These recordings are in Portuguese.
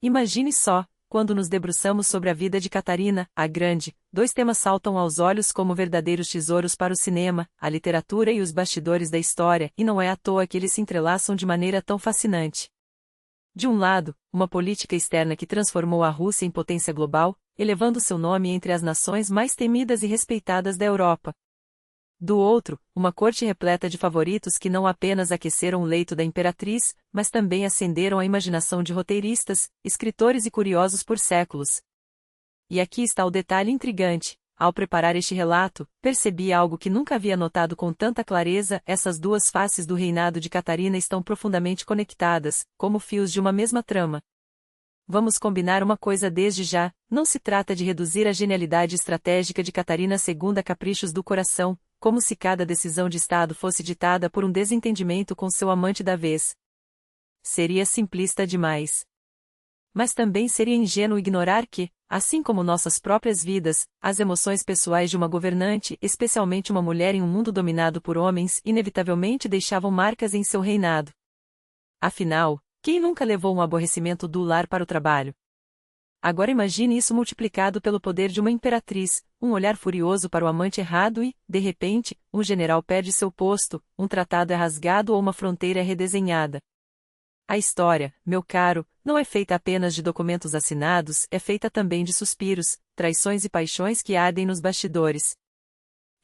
Imagine só, quando nos debruçamos sobre a vida de Catarina, a Grande, dois temas saltam aos olhos como verdadeiros tesouros para o cinema, a literatura e os bastidores da história, e não é à toa que eles se entrelaçam de maneira tão fascinante. De um lado, uma política externa que transformou a Rússia em potência global, elevando seu nome entre as nações mais temidas e respeitadas da Europa. Do outro, uma corte repleta de favoritos que não apenas aqueceram o leito da imperatriz, mas também acenderam a imaginação de roteiristas, escritores e curiosos por séculos. E aqui está o detalhe intrigante: ao preparar este relato, percebi algo que nunca havia notado com tanta clareza: essas duas faces do reinado de Catarina estão profundamente conectadas, como fios de uma mesma trama. Vamos combinar uma coisa desde já: não se trata de reduzir a genialidade estratégica de Catarina II a caprichos do coração, como se cada decisão de Estado fosse ditada por um desentendimento com seu amante da vez. Seria simplista demais. Mas também seria ingênuo ignorar que, assim como nossas próprias vidas, as emoções pessoais de uma governante, especialmente uma mulher em um mundo dominado por homens, inevitavelmente deixavam marcas em seu reinado. Afinal, quem nunca levou um aborrecimento do lar para o trabalho? Agora imagine isso multiplicado pelo poder de uma imperatriz, um olhar furioso para o amante errado e, de repente, um general perde seu posto, um tratado é rasgado ou uma fronteira é redesenhada. A história, meu caro, não é feita apenas de documentos assinados, é feita também de suspiros, traições e paixões que ardem nos bastidores.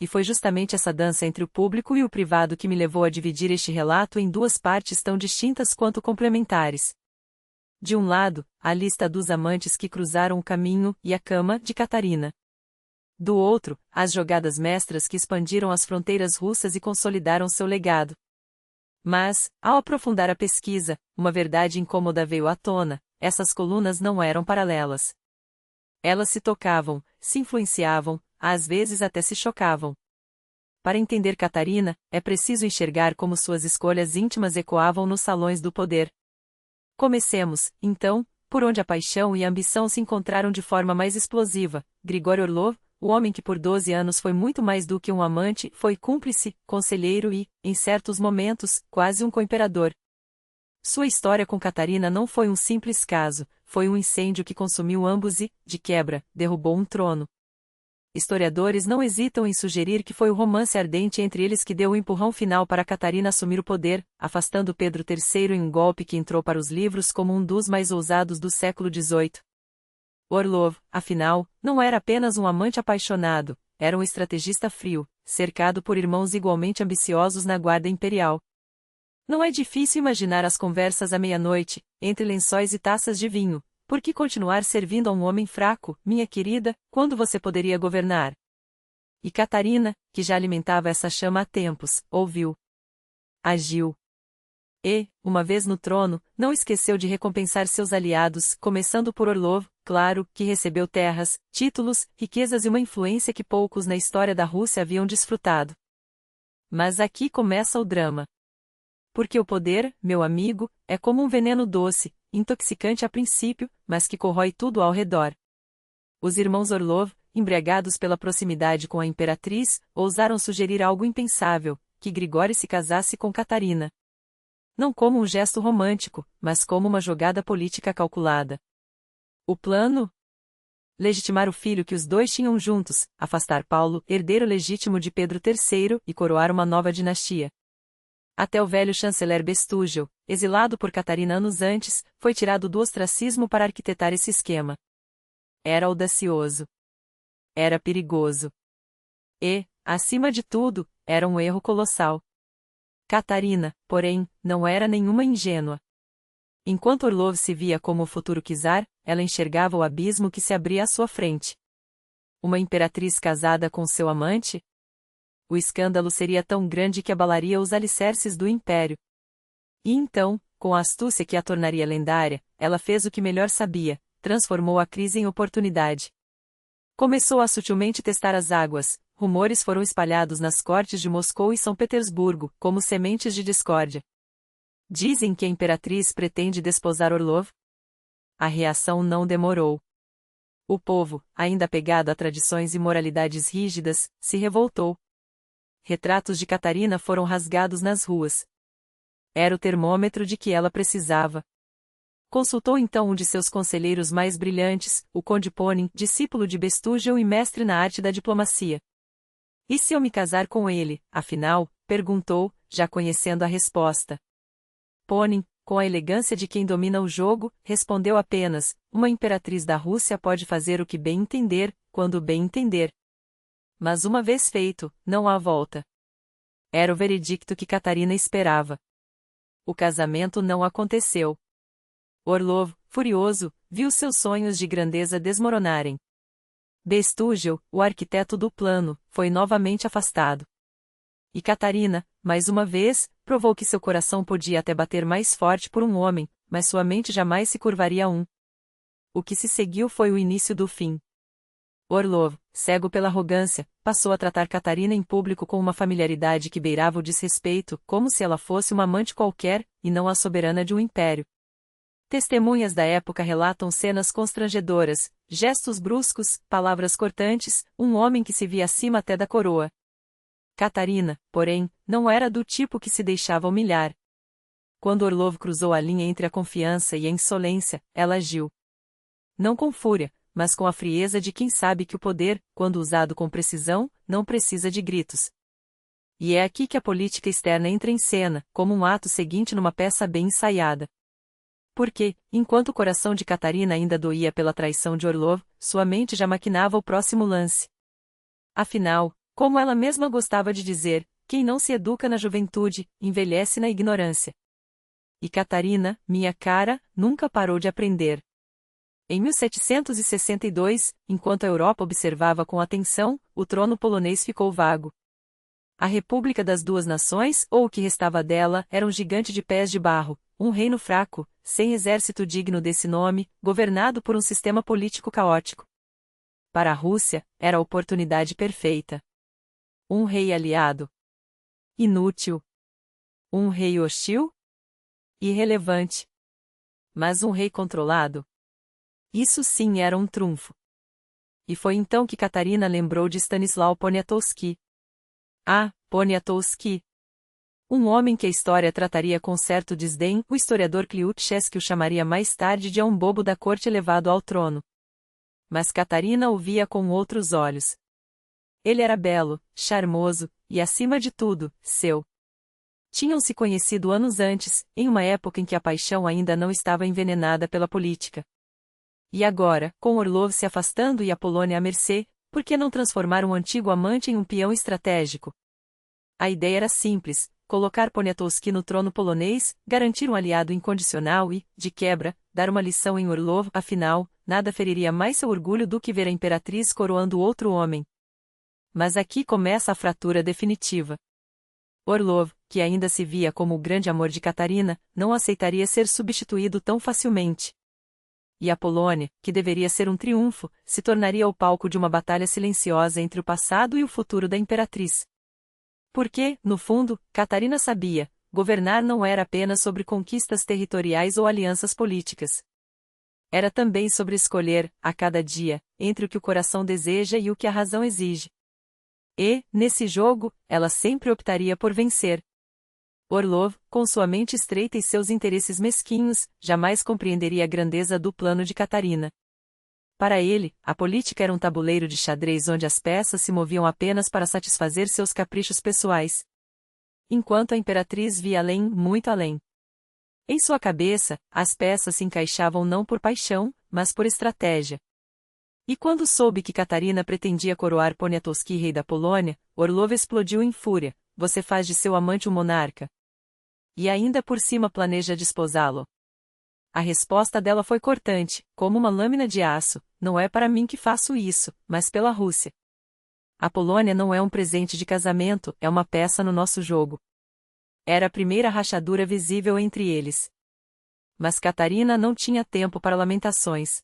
E foi justamente essa dança entre o público e o privado que me levou a dividir este relato em duas partes tão distintas quanto complementares. De um lado, a lista dos amantes que cruzaram o caminho e a cama de Catarina. Do outro, as jogadas mestras que expandiram as fronteiras russas e consolidaram seu legado. Mas, ao aprofundar a pesquisa, uma verdade incômoda veio à tona: essas colunas não eram paralelas. Elas se tocavam, se influenciavam, às vezes até se chocavam. Para entender Catarina, é preciso enxergar como suas escolhas íntimas ecoavam nos salões do poder. Comecemos, então, por onde a paixão e a ambição se encontraram de forma mais explosiva. Grigori Orlov, o homem que por 12 anos foi muito mais do que um amante, foi cúmplice, conselheiro e, em certos momentos, quase um co-imperador. Sua história com Catarina não foi um simples caso, foi um incêndio que consumiu ambos e, de quebra, derrubou um trono. Historiadores não hesitam em sugerir que foi o romance ardente entre eles que deu o empurrão final para Catarina assumir o poder, afastando Pedro III em um golpe que entrou para os livros como um dos mais ousados do século XVIII. Orlov, afinal, não era apenas um amante apaixonado, era um estrategista frio, cercado por irmãos igualmente ambiciosos na guarda imperial. Não é difícil imaginar as conversas à meia-noite, entre lençóis e taças de vinho. Por que continuar servindo a um homem fraco, minha querida, quando você poderia governar? E Catarina, que já alimentava essa chama há tempos, ouviu. Agiu. E, uma vez no trono, não esqueceu de recompensar seus aliados, começando por Orlov, claro, que recebeu terras, títulos, riquezas e uma influência que poucos na história da Rússia haviam desfrutado. Mas aqui começa o drama. Porque o poder, meu amigo, é como um veneno doce, intoxicante a princípio, mas que corrói tudo ao redor. Os irmãos Orlov, embriagados pela proximidade com a imperatriz, ousaram sugerir algo impensável: que Grigori se casasse com Catarina. Não como um gesto romântico, mas como uma jogada política calculada. O plano? Legitimar o filho que os dois tinham juntos, afastar Paulo, herdeiro legítimo de Pedro III, e coroar uma nova dinastia. Até o velho chanceler Bestúgel, exilado por Catarina anos antes, foi tirado do ostracismo para arquitetar esse esquema. Era audacioso. Era perigoso. E, acima de tudo, era um erro colossal. Catarina, porém, não era nenhuma ingênua. Enquanto Orlov se via como o futuro czar, ela enxergava o abismo que se abria à sua frente. Uma imperatriz casada com seu amante? O escândalo seria tão grande que abalaria os alicerces do império. E então, com a astúcia que a tornaria lendária, ela fez o que melhor sabia: transformou a crise em oportunidade. Começou a sutilmente testar as águas. Rumores foram espalhados nas cortes de Moscou e São Petersburgo, como sementes de discórdia. Dizem que a imperatriz pretende desposar Orlov? A reação não demorou. O povo, ainda apegado a tradições e moralidades rígidas, se revoltou. Retratos de Catarina foram rasgados nas ruas. Era o termômetro de que ela precisava. Consultou então um de seus conselheiros mais brilhantes, o conde Ponin, discípulo de Bestúgio e mestre na arte da diplomacia. E se eu me casar com ele, afinal? Perguntou, já conhecendo a resposta. Ponin, com a elegância de quem domina o jogo, respondeu apenas: uma imperatriz da Rússia pode fazer o que bem entender, quando bem entender. Mas uma vez feito, não há volta. Era o veredicto que Catarina esperava. O casamento não aconteceu. Orlov, furioso, viu seus sonhos de grandeza desmoronarem. Bestúgio, o arquiteto do plano, foi novamente afastado. E Catarina, mais uma vez, provou que seu coração podia até bater mais forte por um homem, mas sua mente jamais se curvaria a um. O que se seguiu foi o início do fim. Orlov, cego pela arrogância, passou a tratar Catarina em público com uma familiaridade que beirava o desrespeito, como se ela fosse uma amante qualquer, e não a soberana de um império. Testemunhas da época relatam cenas constrangedoras, gestos bruscos, palavras cortantes, um homem que se via acima até da coroa. Catarina, porém, não era do tipo que se deixava humilhar. Quando Orlov cruzou a linha entre a confiança e a insolência, ela agiu. Não com fúria, mas com a frieza de quem sabe que o poder, quando usado com precisão, não precisa de gritos. E é aqui que a política externa entra em cena, como um ato seguinte numa peça bem ensaiada. Porque, enquanto o coração de Catarina ainda doía pela traição de Orlov, sua mente já maquinava o próximo lance. Afinal, como ela mesma gostava de dizer, quem não se educa na juventude, envelhece na ignorância. E Catarina, minha cara, nunca parou de aprender. Em 1762, enquanto a Europa observava com atenção, o trono polonês ficou vago. A República das Duas Nações, ou o que restava dela, era um gigante de pés de barro, um reino fraco, sem exército digno desse nome, governado por um sistema político caótico. Para a Rússia, era a oportunidade perfeita. Um rei aliado. Inútil. Um rei hostil? Irrelevante. Mas um rei controlado? Isso sim era um trunfo. E foi então que Catarina lembrou de Stanisław Poniatowski. Ah, Poniatowski. Um homem que a história trataria com certo desdém, o historiador Kliutcheski o chamaria mais tarde de um bobo da corte elevado ao trono. Mas Catarina o via com outros olhos. Ele era belo, charmoso, e acima de tudo, seu. Tinham se conhecido anos antes, em uma época em que a paixão ainda não estava envenenada pela política. E agora, com Orlov se afastando e a Polônia à mercê, por que não transformar um antigo amante em um peão estratégico? A ideia era simples: colocar Poniatowski no trono polonês, garantir um aliado incondicional e, de quebra, dar uma lição em Orlov, afinal, nada feriria mais seu orgulho do que ver a imperatriz coroando outro homem. Mas aqui começa a fratura definitiva. Orlov, que ainda se via como o grande amor de Catarina, não aceitaria ser substituído tão facilmente. E a Polônia, que deveria ser um triunfo, se tornaria o palco de uma batalha silenciosa entre o passado e o futuro da imperatriz. Porque, no fundo, Catarina sabia, governar não era apenas sobre conquistas territoriais ou alianças políticas. Era também sobre escolher, a cada dia, entre o que o coração deseja e o que a razão exige. E, nesse jogo, ela sempre optaria por vencer. Orlov, com sua mente estreita e seus interesses mesquinhos, jamais compreenderia a grandeza do plano de Catarina. Para ele, a política era um tabuleiro de xadrez onde as peças se moviam apenas para satisfazer seus caprichos pessoais. Enquanto a imperatriz via além, muito além. Em sua cabeça, as peças se encaixavam não por paixão, mas por estratégia. E quando soube que Catarina pretendia coroar Poniatowski rei da Polônia, Orlov explodiu em fúria: você faz de seu amante um monarca? E ainda por cima planeja desposá-lo. A resposta dela foi cortante, como uma lâmina de aço: não é para mim que faço isso, mas pela Rússia. A Polônia não é um presente de casamento, é uma peça no nosso jogo. Era a primeira rachadura visível entre eles. Mas Catarina não tinha tempo para lamentações.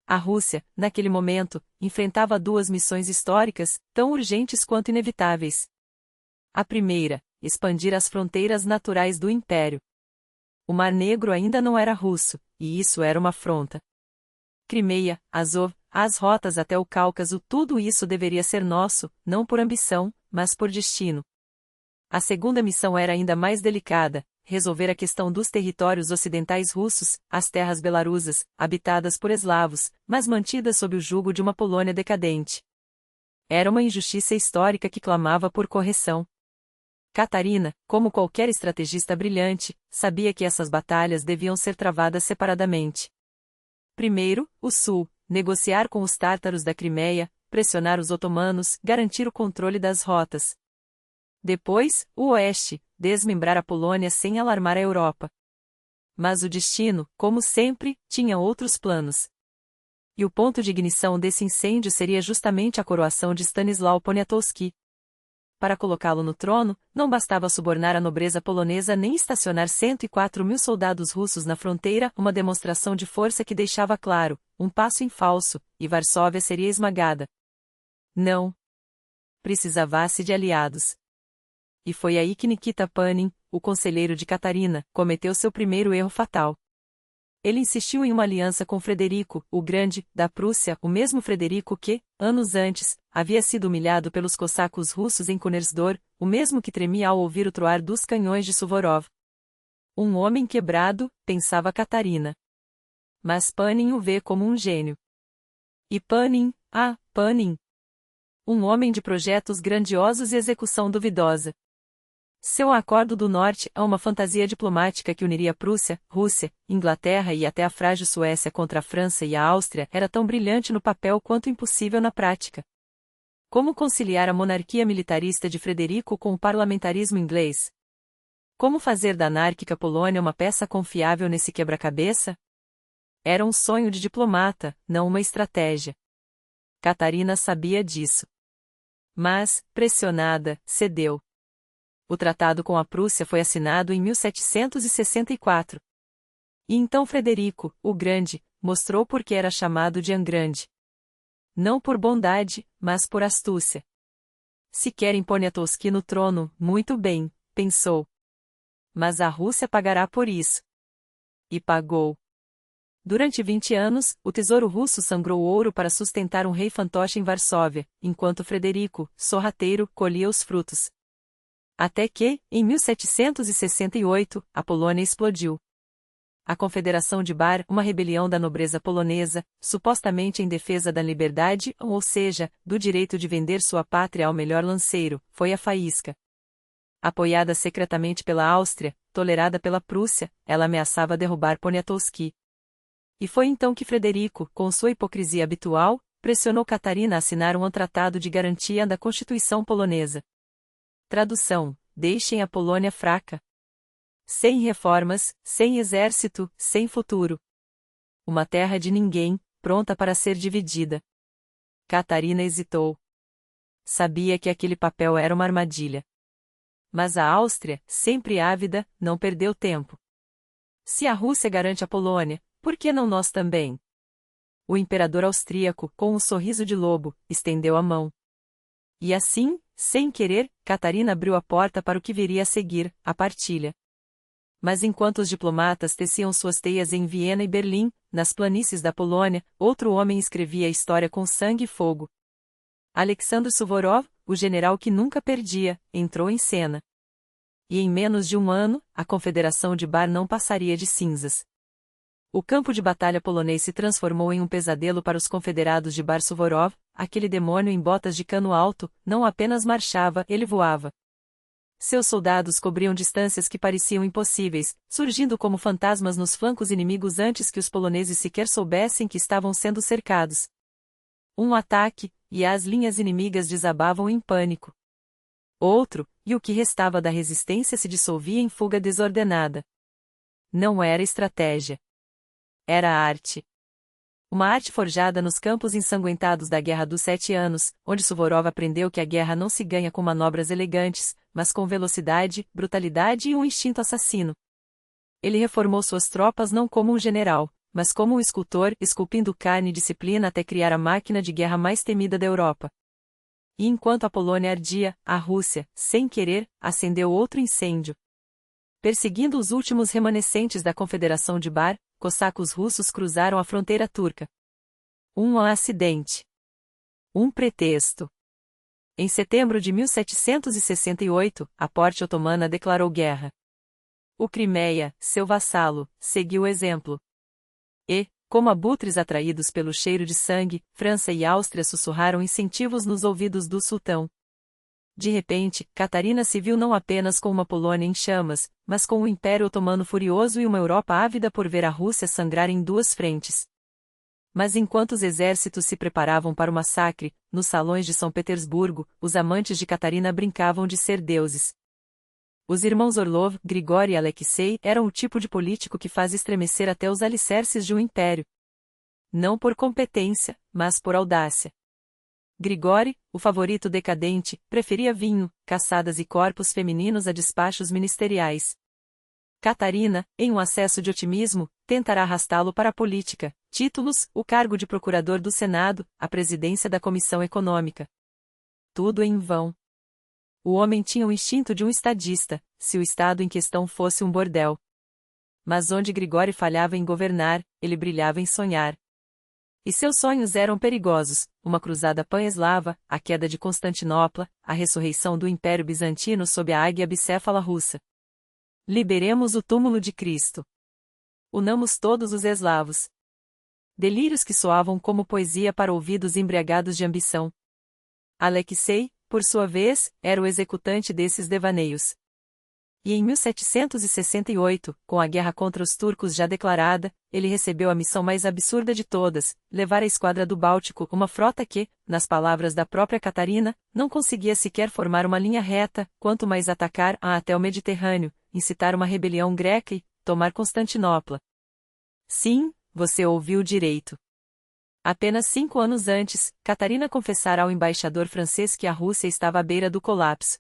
A Rússia, naquele momento, enfrentava duas missões históricas, tão urgentes quanto inevitáveis. A primeira, expandir as fronteiras naturais do Império. O Mar Negro ainda não era russo, e isso era uma afronta. Crimeia, Azov, as rotas até o Cáucaso, tudo isso deveria ser nosso, não por ambição, mas por destino. A segunda missão era ainda mais delicada: resolver a questão dos territórios ocidentais russos, as terras belarusas, habitadas por eslavos, mas mantidas sob o jugo de uma Polônia decadente. Era uma injustiça histórica que clamava por correção. Catarina, como qualquer estrategista brilhante, sabia que essas batalhas deviam ser travadas separadamente. Primeiro, o Sul, negociar com os tártaros da Crimeia, pressionar os otomanos, garantir o controle das rotas. Depois, o Oeste, desmembrar a Polônia sem alarmar a Europa. Mas o destino, como sempre, tinha outros planos. E o ponto de ignição desse incêndio seria justamente a coroação de Stanisław Poniatowski. Para colocá-lo no trono, não bastava subornar a nobreza polonesa nem estacionar 104.000 soldados russos na fronteira, uma demonstração de força que deixava claro, um passo em falso, e Varsóvia seria esmagada. Não. Precisava-se de aliados. E foi aí que Nikita Panin, o conselheiro de Catarina, cometeu seu primeiro erro fatal. Ele insistiu em uma aliança com Frederico, o Grande, da Prússia, o mesmo Frederico que, anos antes, havia sido humilhado pelos cossacos russos em Kunersdorf, o mesmo que tremia ao ouvir o troar dos canhões de Suvorov. Um homem quebrado, pensava Catarina. Mas Panin o vê como um gênio. E Panin, Panin. Um homem de projetos grandiosos e execução duvidosa. Seu Acordo do Norte é uma fantasia diplomática que uniria Prússia, Rússia, Inglaterra e até a frágil Suécia contra a França e a Áustria era tão brilhante no papel quanto impossível na prática. Como conciliar a monarquia militarista de Frederico com o parlamentarismo inglês? Como fazer da anárquica Polônia uma peça confiável nesse quebra-cabeça? Era um sonho de diplomata, não uma estratégia. Catarina sabia disso. Mas, pressionada, cedeu. O tratado com a Prússia foi assinado em 1764. E então Frederico, o Grande, mostrou por que era chamado de Angrande. Não por bondade, mas por astúcia. Se querem Poniatowski no trono, muito bem, pensou. Mas a Rússia pagará por isso. E pagou. Durante 20 anos, o tesouro russo sangrou ouro para sustentar um rei fantoche em Varsóvia, enquanto Frederico, sorrateiro, colhia os frutos. Até que, em 1768, a Polônia explodiu. A Confederação de Bar, uma rebelião da nobreza polonesa, supostamente em defesa da liberdade, ou seja, do direito de vender sua pátria ao melhor lanceiro, foi a faísca. Apoiada secretamente pela Áustria, tolerada pela Prússia, ela ameaçava derrubar Poniatowski. E foi então que Frederico, com sua hipocrisia habitual, pressionou Catarina a assinar um tratado de garantia da Constituição polonesa. Tradução: deixem a Polônia fraca. Sem reformas, sem exército, sem futuro. Uma terra de ninguém, pronta para ser dividida. Catarina hesitou. Sabia que aquele papel era uma armadilha. Mas a Áustria, sempre ávida, não perdeu tempo. Se a Rússia garante a Polônia, por que não nós também? O imperador austríaco, com um sorriso de lobo, estendeu a mão. E assim, sem querer, Catarina abriu a porta para o que viria a seguir, a partilha. Mas enquanto os diplomatas teciam suas teias em Viena e Berlim, nas planícies da Polônia, outro homem escrevia a história com sangue e fogo. Alexandre Suvorov, o general que nunca perdia, entrou em cena. E em menos de um ano, a Confederação de Bar não passaria de cinzas. O campo de batalha polonês se transformou em um pesadelo para os confederados de Bar. Suvorov, aquele demônio em botas de cano alto, não apenas marchava, ele voava. Seus soldados cobriam distâncias que pareciam impossíveis, surgindo como fantasmas nos flancos inimigos antes que os poloneses sequer soubessem que estavam sendo cercados. Um ataque, e as linhas inimigas desabavam em pânico. Outro, e o que restava da resistência se dissolvia em fuga desordenada. Não era estratégia. Era arte. Uma arte forjada nos campos ensanguentados da Guerra dos 7 Anos, onde Suvorov aprendeu que a guerra não se ganha com manobras elegantes, mas com velocidade, brutalidade e um instinto assassino. Ele reformou suas tropas não como um general, mas como um escultor, esculpindo carne e disciplina até criar a máquina de guerra mais temida da Europa. E enquanto a Polônia ardia, a Rússia, sem querer, acendeu outro incêndio. Perseguindo os últimos remanescentes da Confederação de Bar, cossacos russos cruzaram a fronteira turca. Um acidente. Um pretexto. Em setembro de 1768, a Porte Otomana declarou guerra. O Crimeia, seu vassalo, seguiu o exemplo. E, como abutres atraídos pelo cheiro de sangue, França e Áustria sussurraram incentivos nos ouvidos do sultão. De repente, Catarina se viu não apenas com uma Polônia em chamas, mas com um Império Otomano furioso e uma Europa ávida por ver a Rússia sangrar em duas frentes. Mas enquanto os exércitos se preparavam para o massacre, nos salões de São Petersburgo, os amantes de Catarina brincavam de ser deuses. Os irmãos Orlov, Grigori e Alexei eram o tipo de político que faz estremecer até os alicerces de um império. Não por competência, mas por audácia. Grigori, o favorito decadente, preferia vinho, caçadas e corpos femininos a despachos ministeriais. Catarina, em um acesso de otimismo, tentará arrastá-lo para a política, títulos, o cargo de procurador do Senado, a presidência da Comissão Econômica. Tudo em vão. O homem tinha o instinto de um estadista, se o estado em questão fosse um bordel. Mas onde Grigori falhava em governar, ele brilhava em sonhar. E seus sonhos eram perigosos: uma cruzada pan-eslava, a queda de Constantinopla, a ressurreição do Império Bizantino sob a águia bicéfala russa. Liberemos o túmulo de Cristo. Unamos todos os eslavos. Delírios que soavam como poesia para ouvidos embriagados de ambição. Alexei, por sua vez, era o executante desses devaneios. E em 1768, com a guerra contra os turcos já declarada, ele recebeu a missão mais absurda de todas: levar a esquadra do Báltico, uma frota que, nas palavras da própria Catarina, não conseguia sequer formar uma linha reta, quanto mais atacar até o Mediterrâneo, incitar uma rebelião greca e tomar Constantinopla. Sim, você ouviu direito. Apenas 5 anos antes, Catarina confessara ao embaixador francês que a Rússia estava à beira do colapso.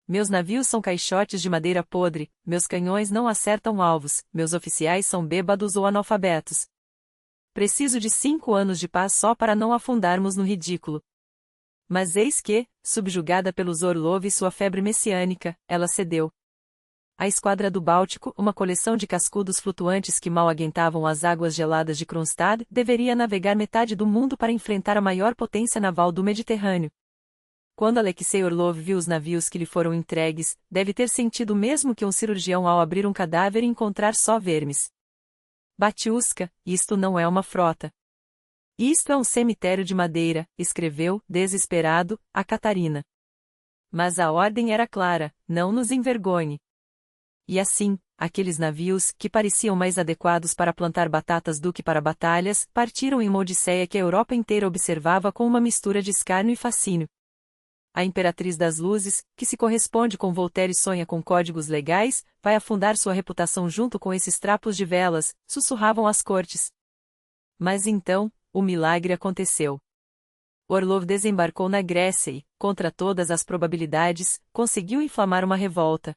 Meus navios são caixotes de madeira podre, meus canhões não acertam alvos, meus oficiais são bêbados ou analfabetos. Preciso de 5 anos de paz só para não afundarmos no ridículo. Mas eis que, subjugada pelos Orlov e sua febre messiânica, ela cedeu. A esquadra do Báltico, uma coleção de cascudos flutuantes que mal aguentavam as águas geladas de Kronstadt, deveria navegar metade do mundo para enfrentar a maior potência naval do Mediterrâneo. Quando Alexei Orlov viu os navios que lhe foram entregues, deve ter sentido o mesmo que um cirurgião ao abrir um cadáver e encontrar só vermes. Batiuska, isto não é uma frota. Isto é um cemitério de madeira, escreveu, desesperado, a Catarina. Mas a ordem era clara: não nos envergonhe. E assim, aqueles navios, que pareciam mais adequados para plantar batatas do que para batalhas, partiram em uma odisseia que a Europa inteira observava com uma mistura de escárnio e fascínio. A Imperatriz das Luzes, que se corresponde com Voltaire e sonha com códigos legais, vai afundar sua reputação junto com esses trapos de velas, sussurravam as cortes. Mas então, o milagre aconteceu. Orlov desembarcou na Grécia e, contra todas as probabilidades, conseguiu inflamar uma revolta.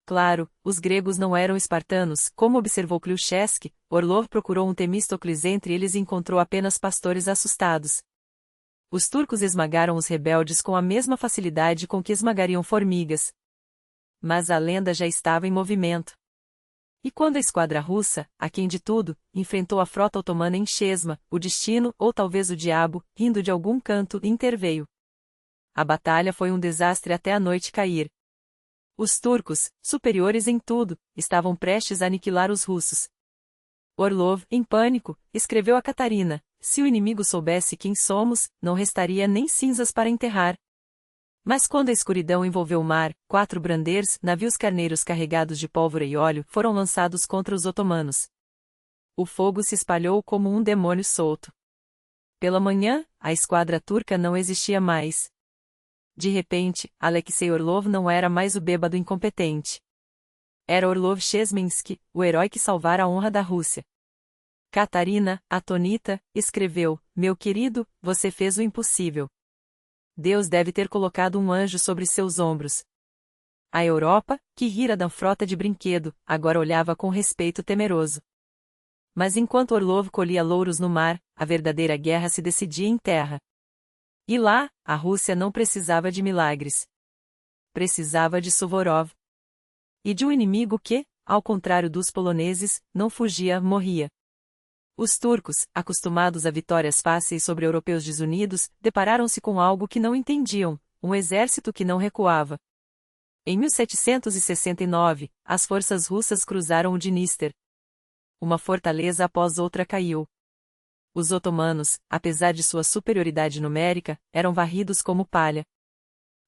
Claro, os gregos não eram espartanos, como observou Kliuchevsky. Orlov procurou um Temístocles entre eles e encontrou apenas pastores assustados. Os turcos esmagaram os rebeldes com a mesma facilidade com que esmagariam formigas. Mas a lenda já estava em movimento. E quando a esquadra russa, aquém de tudo, enfrentou a frota otomana em Chesma, o destino, ou talvez o diabo, rindo de algum canto, interveio. A batalha foi um desastre até a noite cair. Os turcos, superiores em tudo, estavam prestes a aniquilar os russos. Orlov, em pânico, escreveu a Catarina: se o inimigo soubesse quem somos, não restaria nem cinzas para enterrar. Mas quando a escuridão envolveu o mar, 4 brandeirs, navios carneiros carregados de pólvora e óleo, foram lançados contra os otomanos. O fogo se espalhou como um demônio solto. Pela manhã, a esquadra turca não existia mais. De repente, Alexei Orlov não era mais o bêbado incompetente. Era Orlov Chesmensky, o herói que salvara a honra da Rússia. Catarina, atônita, escreveu: meu querido, você fez o impossível. Deus deve ter colocado um anjo sobre seus ombros. A Europa, que rira da frota de brinquedo, agora olhava com respeito temeroso. Mas enquanto Orlov colhia louros no mar, a verdadeira guerra se decidia em terra. E lá, a Rússia não precisava de milagres. Precisava de Suvorov. E de um inimigo que, ao contrário dos poloneses, não fugia, morria. Os turcos, acostumados a vitórias fáceis sobre europeus desunidos, depararam-se com algo que não entendiam: um exército que não recuava. Em 1769, as forças russas cruzaram o Dnister. Uma fortaleza após outra caiu. Os otomanos, apesar de sua superioridade numérica, eram varridos como palha.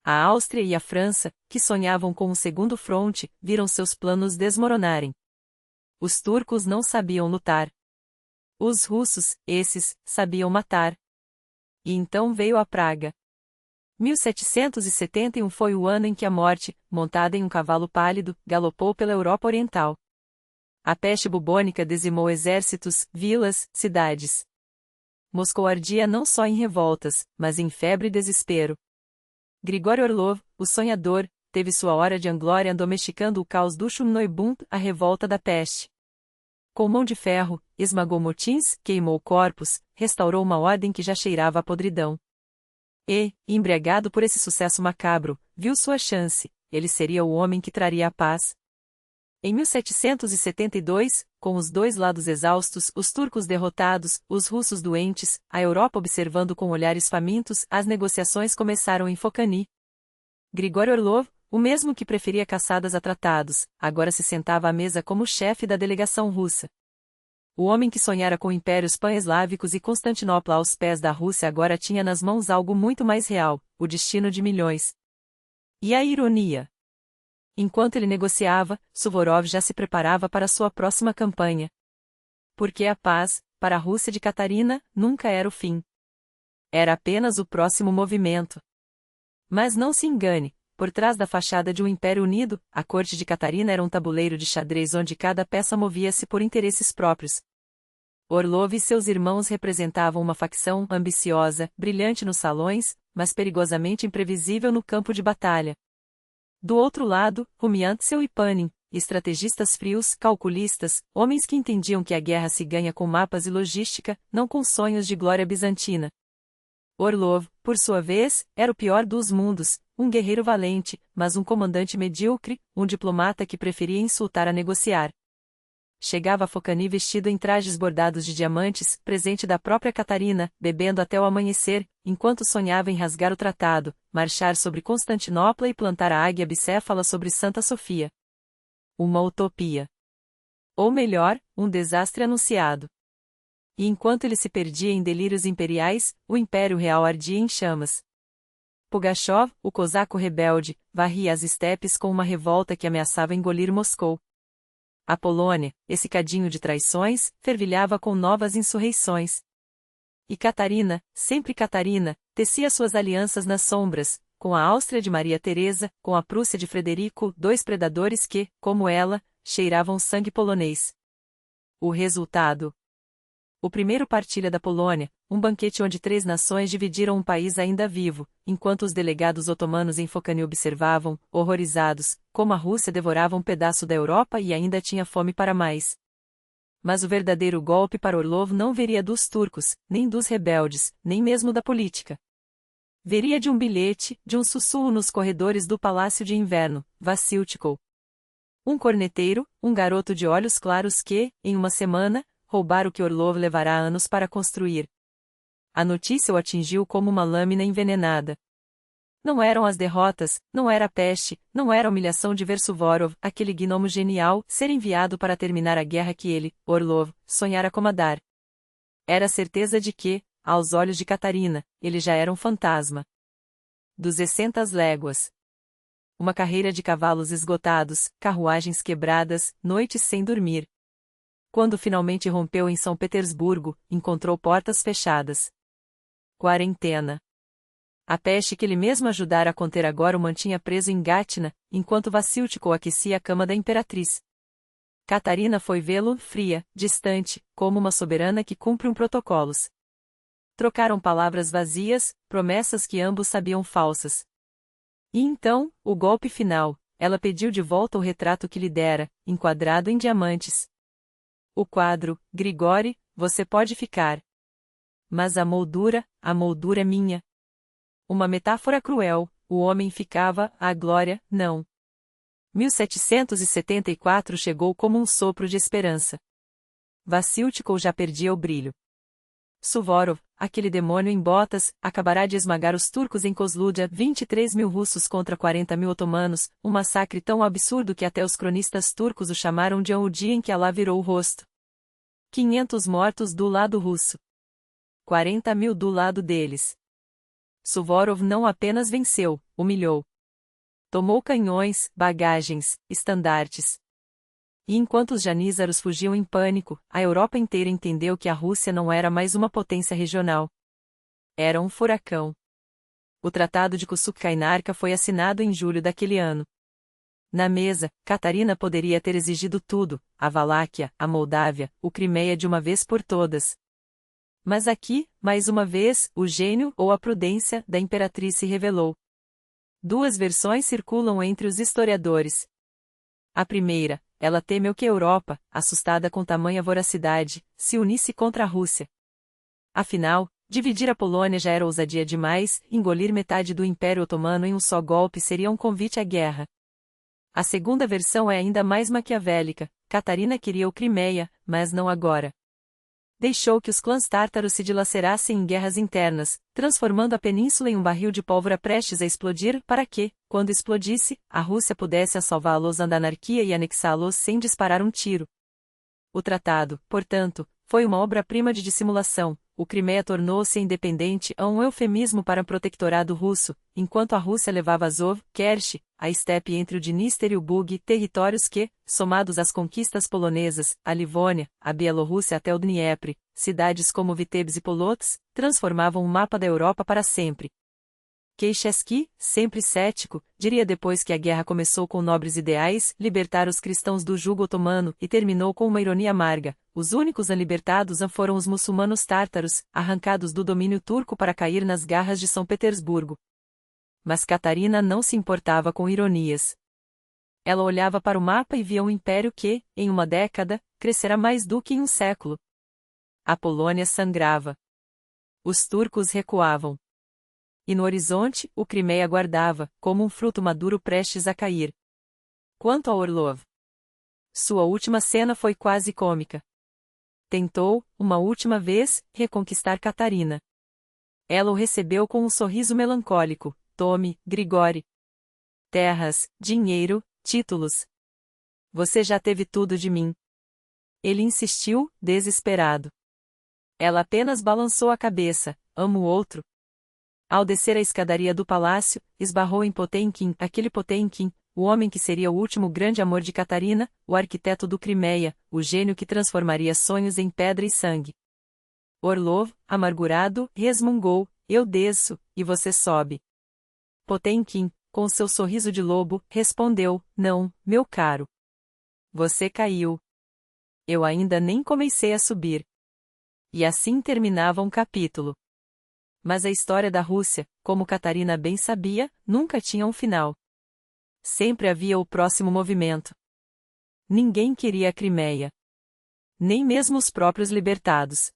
A Áustria e a França, que sonhavam com um segundo fronte, viram seus planos desmoronarem. Os turcos não sabiam lutar. Os russos, esses, sabiam matar. E então veio a praga. 1771 foi o ano em que a morte, montada em um cavalo pálido, galopou pela Europa Oriental. A peste bubônica dizimou exércitos, vilas, cidades. Moscou ardia não só em revoltas, mas em febre e desespero. Grigori Orlov, o sonhador, teve sua hora de glória domesticando o caos do Chumnoibund, a revolta da peste. Com mão de ferro, esmagou motins, queimou corpos, restaurou uma ordem que já cheirava a podridão. E, embriagado por esse sucesso macabro, viu sua chance: ele seria o homem que traria a paz. Em 1772, com os dois lados exaustos, os turcos derrotados, os russos doentes, a Europa observando com olhares famintos, as negociações começaram em Phokani. Grigori Orlov, o mesmo que preferia caçadas a tratados, agora se sentava à mesa como chefe da delegação russa. O homem que sonhara com impérios pan-eslávicos e Constantinopla aos pés da Rússia agora tinha nas mãos algo muito mais real: o destino de milhões. E a ironia? Enquanto ele negociava, Suvorov já se preparava para sua próxima campanha. Porque a paz, para a Rússia de Catarina, nunca era o fim. Era apenas o próximo movimento. Mas não se engane, por trás da fachada de um império unido, a corte de Catarina era um tabuleiro de xadrez onde cada peça movia-se por interesses próprios. Orlov e seus irmãos representavam uma facção ambiciosa, brilhante nos salões, mas perigosamente imprevisível no campo de batalha. Do outro lado, Rumiantsev e Panin, estrategistas frios, calculistas, homens que entendiam que a guerra se ganha com mapas e logística, não com sonhos de glória bizantina. Orlov, por sua vez, era o pior dos mundos, um guerreiro valente, mas um comandante medíocre, um diplomata que preferia insultar a negociar. Chegava a Phokani vestido em trajes bordados de diamantes, presente da própria Catarina, bebendo até o amanhecer, enquanto sonhava em rasgar o tratado, marchar sobre Constantinopla e plantar a águia bicéfala sobre Santa Sofia. Uma utopia. Ou melhor, um desastre anunciado. E enquanto ele se perdia em delírios imperiais, o Império Real ardia em chamas. Pugachov, o cosaco rebelde, varria as estepes com uma revolta que ameaçava engolir Moscou. A Polônia, esse cadinho de traições, fervilhava com novas insurreições. E Catarina, sempre Catarina, tecia suas alianças nas sombras, com a Áustria de Maria Teresa, com a Prússia de Frederico, dois predadores que, como ela, cheiravam sangue polonês. O resultado? O primeiro partilha da Polônia, um banquete onde 3 nações dividiram um país ainda vivo, enquanto os delegados otomanos em Phokani observavam, horrorizados, como a Rússia devorava um pedaço da Europa e ainda tinha fome para mais. Mas o verdadeiro golpe para Orlov não viria dos turcos, nem dos rebeldes, nem mesmo da política. Viria de um bilhete, de um sussurro nos corredores do Palácio de Inverno, Vassilchikov. Um corneteiro, um garoto de olhos claros que, em uma semana, roubara o que Orlov levará anos para construir. A notícia o atingiu como uma lâmina envenenada. Não eram as derrotas, não era a peste, não era a humilhação de ver Suvorov, aquele gnomo genial, ser enviado para terminar a guerra que ele, Orlov, sonhara comandar. Era a certeza de que, aos olhos de Catarina, ele já era um fantasma. 200 léguas. Uma carreira de cavalos esgotados, carruagens quebradas, noites sem dormir. Quando finalmente rompeu em São Petersburgo, encontrou portas fechadas. Quarentena. A peste que ele mesmo ajudara a conter agora o mantinha preso em Gátina, enquanto Vassilchikov aquecia a cama da imperatriz. Catarina foi vê-lo, fria, distante, como uma soberana que cumpre protocolos. Trocaram palavras vazias, promessas que ambos sabiam falsas. E então, o golpe final, ela pediu de volta o retrato que lhe dera, enquadrado em diamantes. O quadro, Grigori, você pode ficar. Mas a moldura é minha. Uma metáfora cruel, o homem ficava, a glória, não. 1774 chegou como um sopro de esperança. Vassilchikov já perdia o brilho. Suvorov, aquele demônio em botas, acabará de esmagar os turcos em Kozludia, 23.000 russos contra 40.000 otomanos, um massacre tão absurdo que até os cronistas turcos o chamaram de o dia em que Alá virou o rosto. 500 mortos do lado russo. 40.000 do lado deles. Suvorov não apenas venceu, humilhou. Tomou canhões, bagagens, estandartes. E enquanto os janízaros fugiam em pânico, a Europa inteira entendeu que a Rússia não era mais uma potência regional. Era um furacão. O Tratado de Kusk-Kainarka foi assinado em julho daquele ano. Na mesa, Catarina poderia ter exigido tudo, a Valáquia, a Moldávia, o Crimeia de uma vez por todas. Mas aqui, mais uma vez, o gênio ou a prudência da imperatriz se revelou. Duas versões circulam entre os historiadores. A primeira, ela temeu que a Europa, assustada com tamanha voracidade, se unisse contra a Rússia. Afinal, dividir a Polônia já era ousadia demais, engolir metade do Império Otomano em um só golpe seria um convite à guerra. A segunda versão é ainda mais maquiavélica. Catarina queria o Crimeia, mas não agora. Deixou que os clãs tártaros se dilacerassem em guerras internas, transformando a península em um barril de pólvora prestes a explodir, para que, quando explodisse, a Rússia pudesse salvá-los da anarquia e anexá-los sem disparar um tiro. O tratado, portanto, foi uma obra-prima de dissimulação. O Crimeia tornou-se independente a um eufemismo para o protetorado russo, enquanto a Rússia levava Azov, Kerch, a estepe entre o Dnister e o Bug, territórios que, somados às conquistas polonesas, a Livônia, a Bielorrússia até o Dniepr, cidades como Vitebsk e Polotsk, transformavam o mapa da Europa para sempre. Keishevsky, sempre cético, diria depois que a guerra começou com nobres ideais, libertar os cristãos do jugo otomano, e terminou com uma ironia amarga. Os únicos a libertados foram os muçulmanos tártaros, arrancados do domínio turco para cair nas garras de São Petersburgo. Mas Catarina não se importava com ironias. Ela olhava para o mapa e via um império que, em uma década, crescerá mais do que em um século. A Polônia sangrava. Os turcos recuavam. E no horizonte, o Crimeia aguardava, como um fruto maduro prestes a cair. Quanto a Orlov, sua última cena foi quase cômica. Tentou, uma última vez, reconquistar Catarina. Ela o recebeu com um sorriso melancólico. Tome, Grigori. Terras, dinheiro, títulos. Você já teve tudo de mim. Ele insistiu, desesperado. Ela apenas balançou a cabeça. Amo o outro. Ao descer a escadaria do palácio, esbarrou em Potemkin, aquele Potemkin, o homem que seria o último grande amor de Catarina, o arquiteto do Crimeia, o gênio que transformaria sonhos em pedra e sangue. Orlov, amargurado, resmungou, eu desço, e você sobe. Potemkin, com seu sorriso de lobo, respondeu, não, meu caro. Você caiu. Eu ainda nem comecei a subir. E assim terminava um capítulo. Mas a história da Rússia, como Catarina bem sabia, nunca tinha um final. Sempre havia o próximo movimento. Ninguém queria a Crimeia. Nem mesmo os próprios libertados.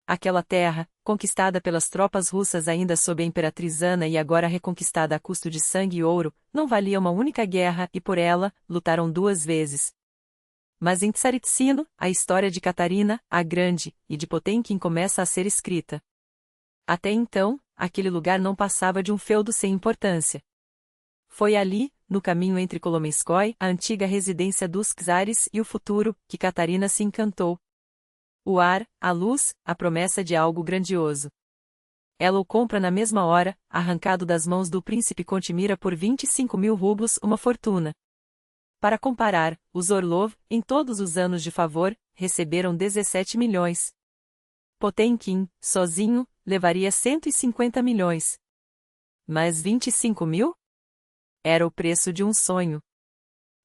Aquela terra, conquistada pelas tropas russas ainda sob a Imperatriz Ana e agora reconquistada a custo de sangue e ouro, não valia uma única guerra e por ela, lutaram duas vezes. Mas em Tsaritsino, a história de Catarina, a Grande, e de Potemkin começa a ser escrita. Até então, aquele lugar não passava de um feudo sem importância. Foi ali, no caminho entre Kolomenskoye, a antiga residência dos czares e o futuro, que Catarina se encantou. O ar, a luz, a promessa de algo grandioso. Ela o compra na mesma hora, arrancado das mãos do príncipe Contimira por 25.000 rublos, uma fortuna. Para comparar, os Orlov, em todos os anos de favor, receberam 17 milhões. Potemkin, sozinho, levaria 150 milhões. Mas 25 mil? Era o preço de um sonho.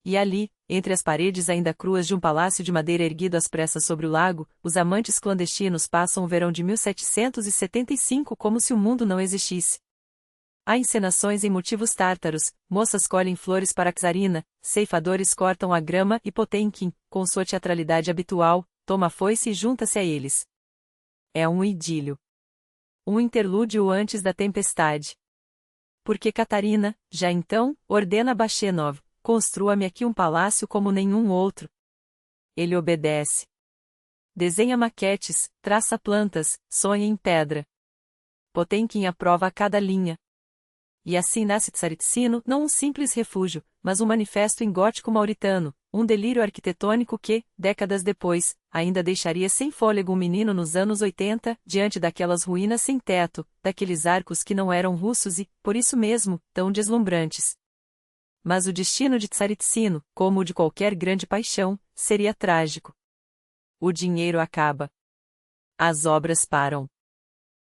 E ali, entre as paredes ainda cruas de um palácio de madeira erguido às pressas sobre o lago, os amantes clandestinos passam o verão de 1775 como se o mundo não existisse. Há encenações em motivos tártaros, moças colhem flores para a czarina, ceifadores cortam a grama e Potemkin, com sua teatralidade habitual, toma a foice e junta-se a eles. É um idílio. Um interlúdio antes da tempestade. Porque Catarina, já então, ordena a Bachenov, construa-me aqui um palácio como nenhum outro. Ele obedece. Desenha maquetes, traça plantas, sonha em pedra. Potemkin aprova a cada linha. E assim nasce Tsaritsino, não um simples refúgio, mas um manifesto em gótico mauritano, um delírio arquitetônico que, décadas depois, ainda deixaria sem fôlego um menino nos anos 80, diante daquelas ruínas sem teto, daqueles arcos que não eram russos e, por isso mesmo, tão deslumbrantes. Mas o destino de Tsaritsino, como o de qualquer grande paixão, seria trágico. O dinheiro acaba. As obras param.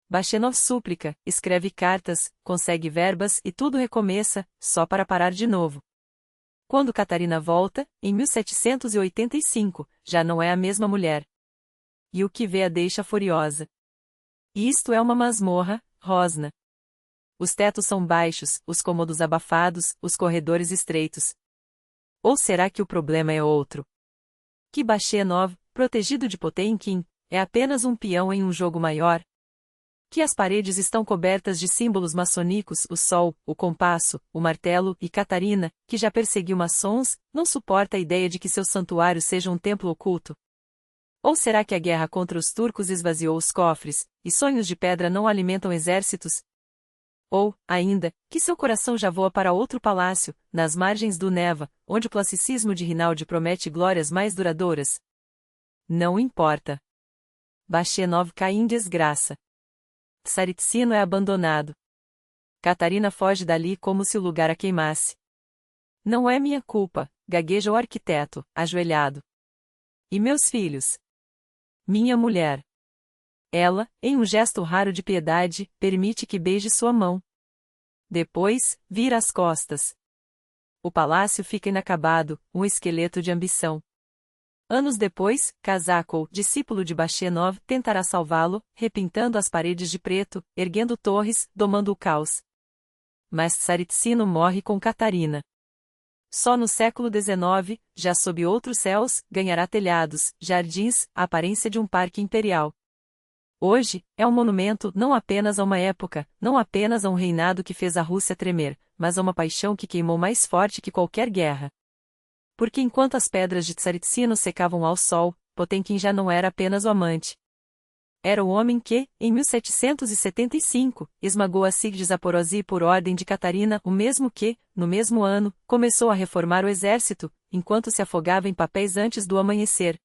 Bachenov súplica, escreve cartas, consegue verbas e tudo recomeça, só para parar de novo. Quando Catarina volta, em 1785, já não é a mesma mulher. E o que vê a deixa furiosa. Isto é uma masmorra, rosna. Os tetos são baixos, os cômodos abafados, os corredores estreitos. Ou será que o problema é outro? Que Bachenov, protegido de Potemkin, é apenas um peão em um jogo maior? Que as paredes estão cobertas de símbolos maçônicos, o sol, o compasso, o martelo, e Catarina, que já perseguiu maçons, não suporta a ideia de que seu santuário seja um templo oculto? Ou será que a guerra contra os turcos esvaziou os cofres, e sonhos de pedra não alimentam exércitos? Ou, ainda, que seu coração já voa para outro palácio, nas margens do Neva, onde o classicismo de Rinaldi promete glórias mais duradouras? Não importa. Bachenov cai em desgraça. Tsaritsino é abandonado. Catarina foge dali como se o lugar a queimasse. Não é minha culpa, gagueja o arquiteto, ajoelhado. E meus filhos? Minha mulher. Ela, em um gesto raro de piedade, permite que beije sua mão. Depois, vira as costas. O palácio fica inacabado, um esqueleto de ambição. Anos depois, Kazakov, discípulo de Bachenov, tentará salvá-lo, repintando as paredes de preto, erguendo torres, domando o caos. Mas Tsaritsino morre com Catarina. Só no século XIX, já sob outros céus, ganhará telhados, jardins, a aparência de um parque imperial. Hoje, é um monumento não apenas a uma época, não apenas a um reinado que fez a Rússia tremer, mas a uma paixão que queimou mais forte que qualquer guerra. Porque enquanto as pedras de Tsaritsino secavam ao sol, Potemkin já não era apenas o amante. Era o homem que, em 1775, esmagou a Sig de Zaporozhye por ordem de Catarina, o mesmo que, no mesmo ano, começou a reformar o exército, enquanto se afogava em papéis antes do amanhecer.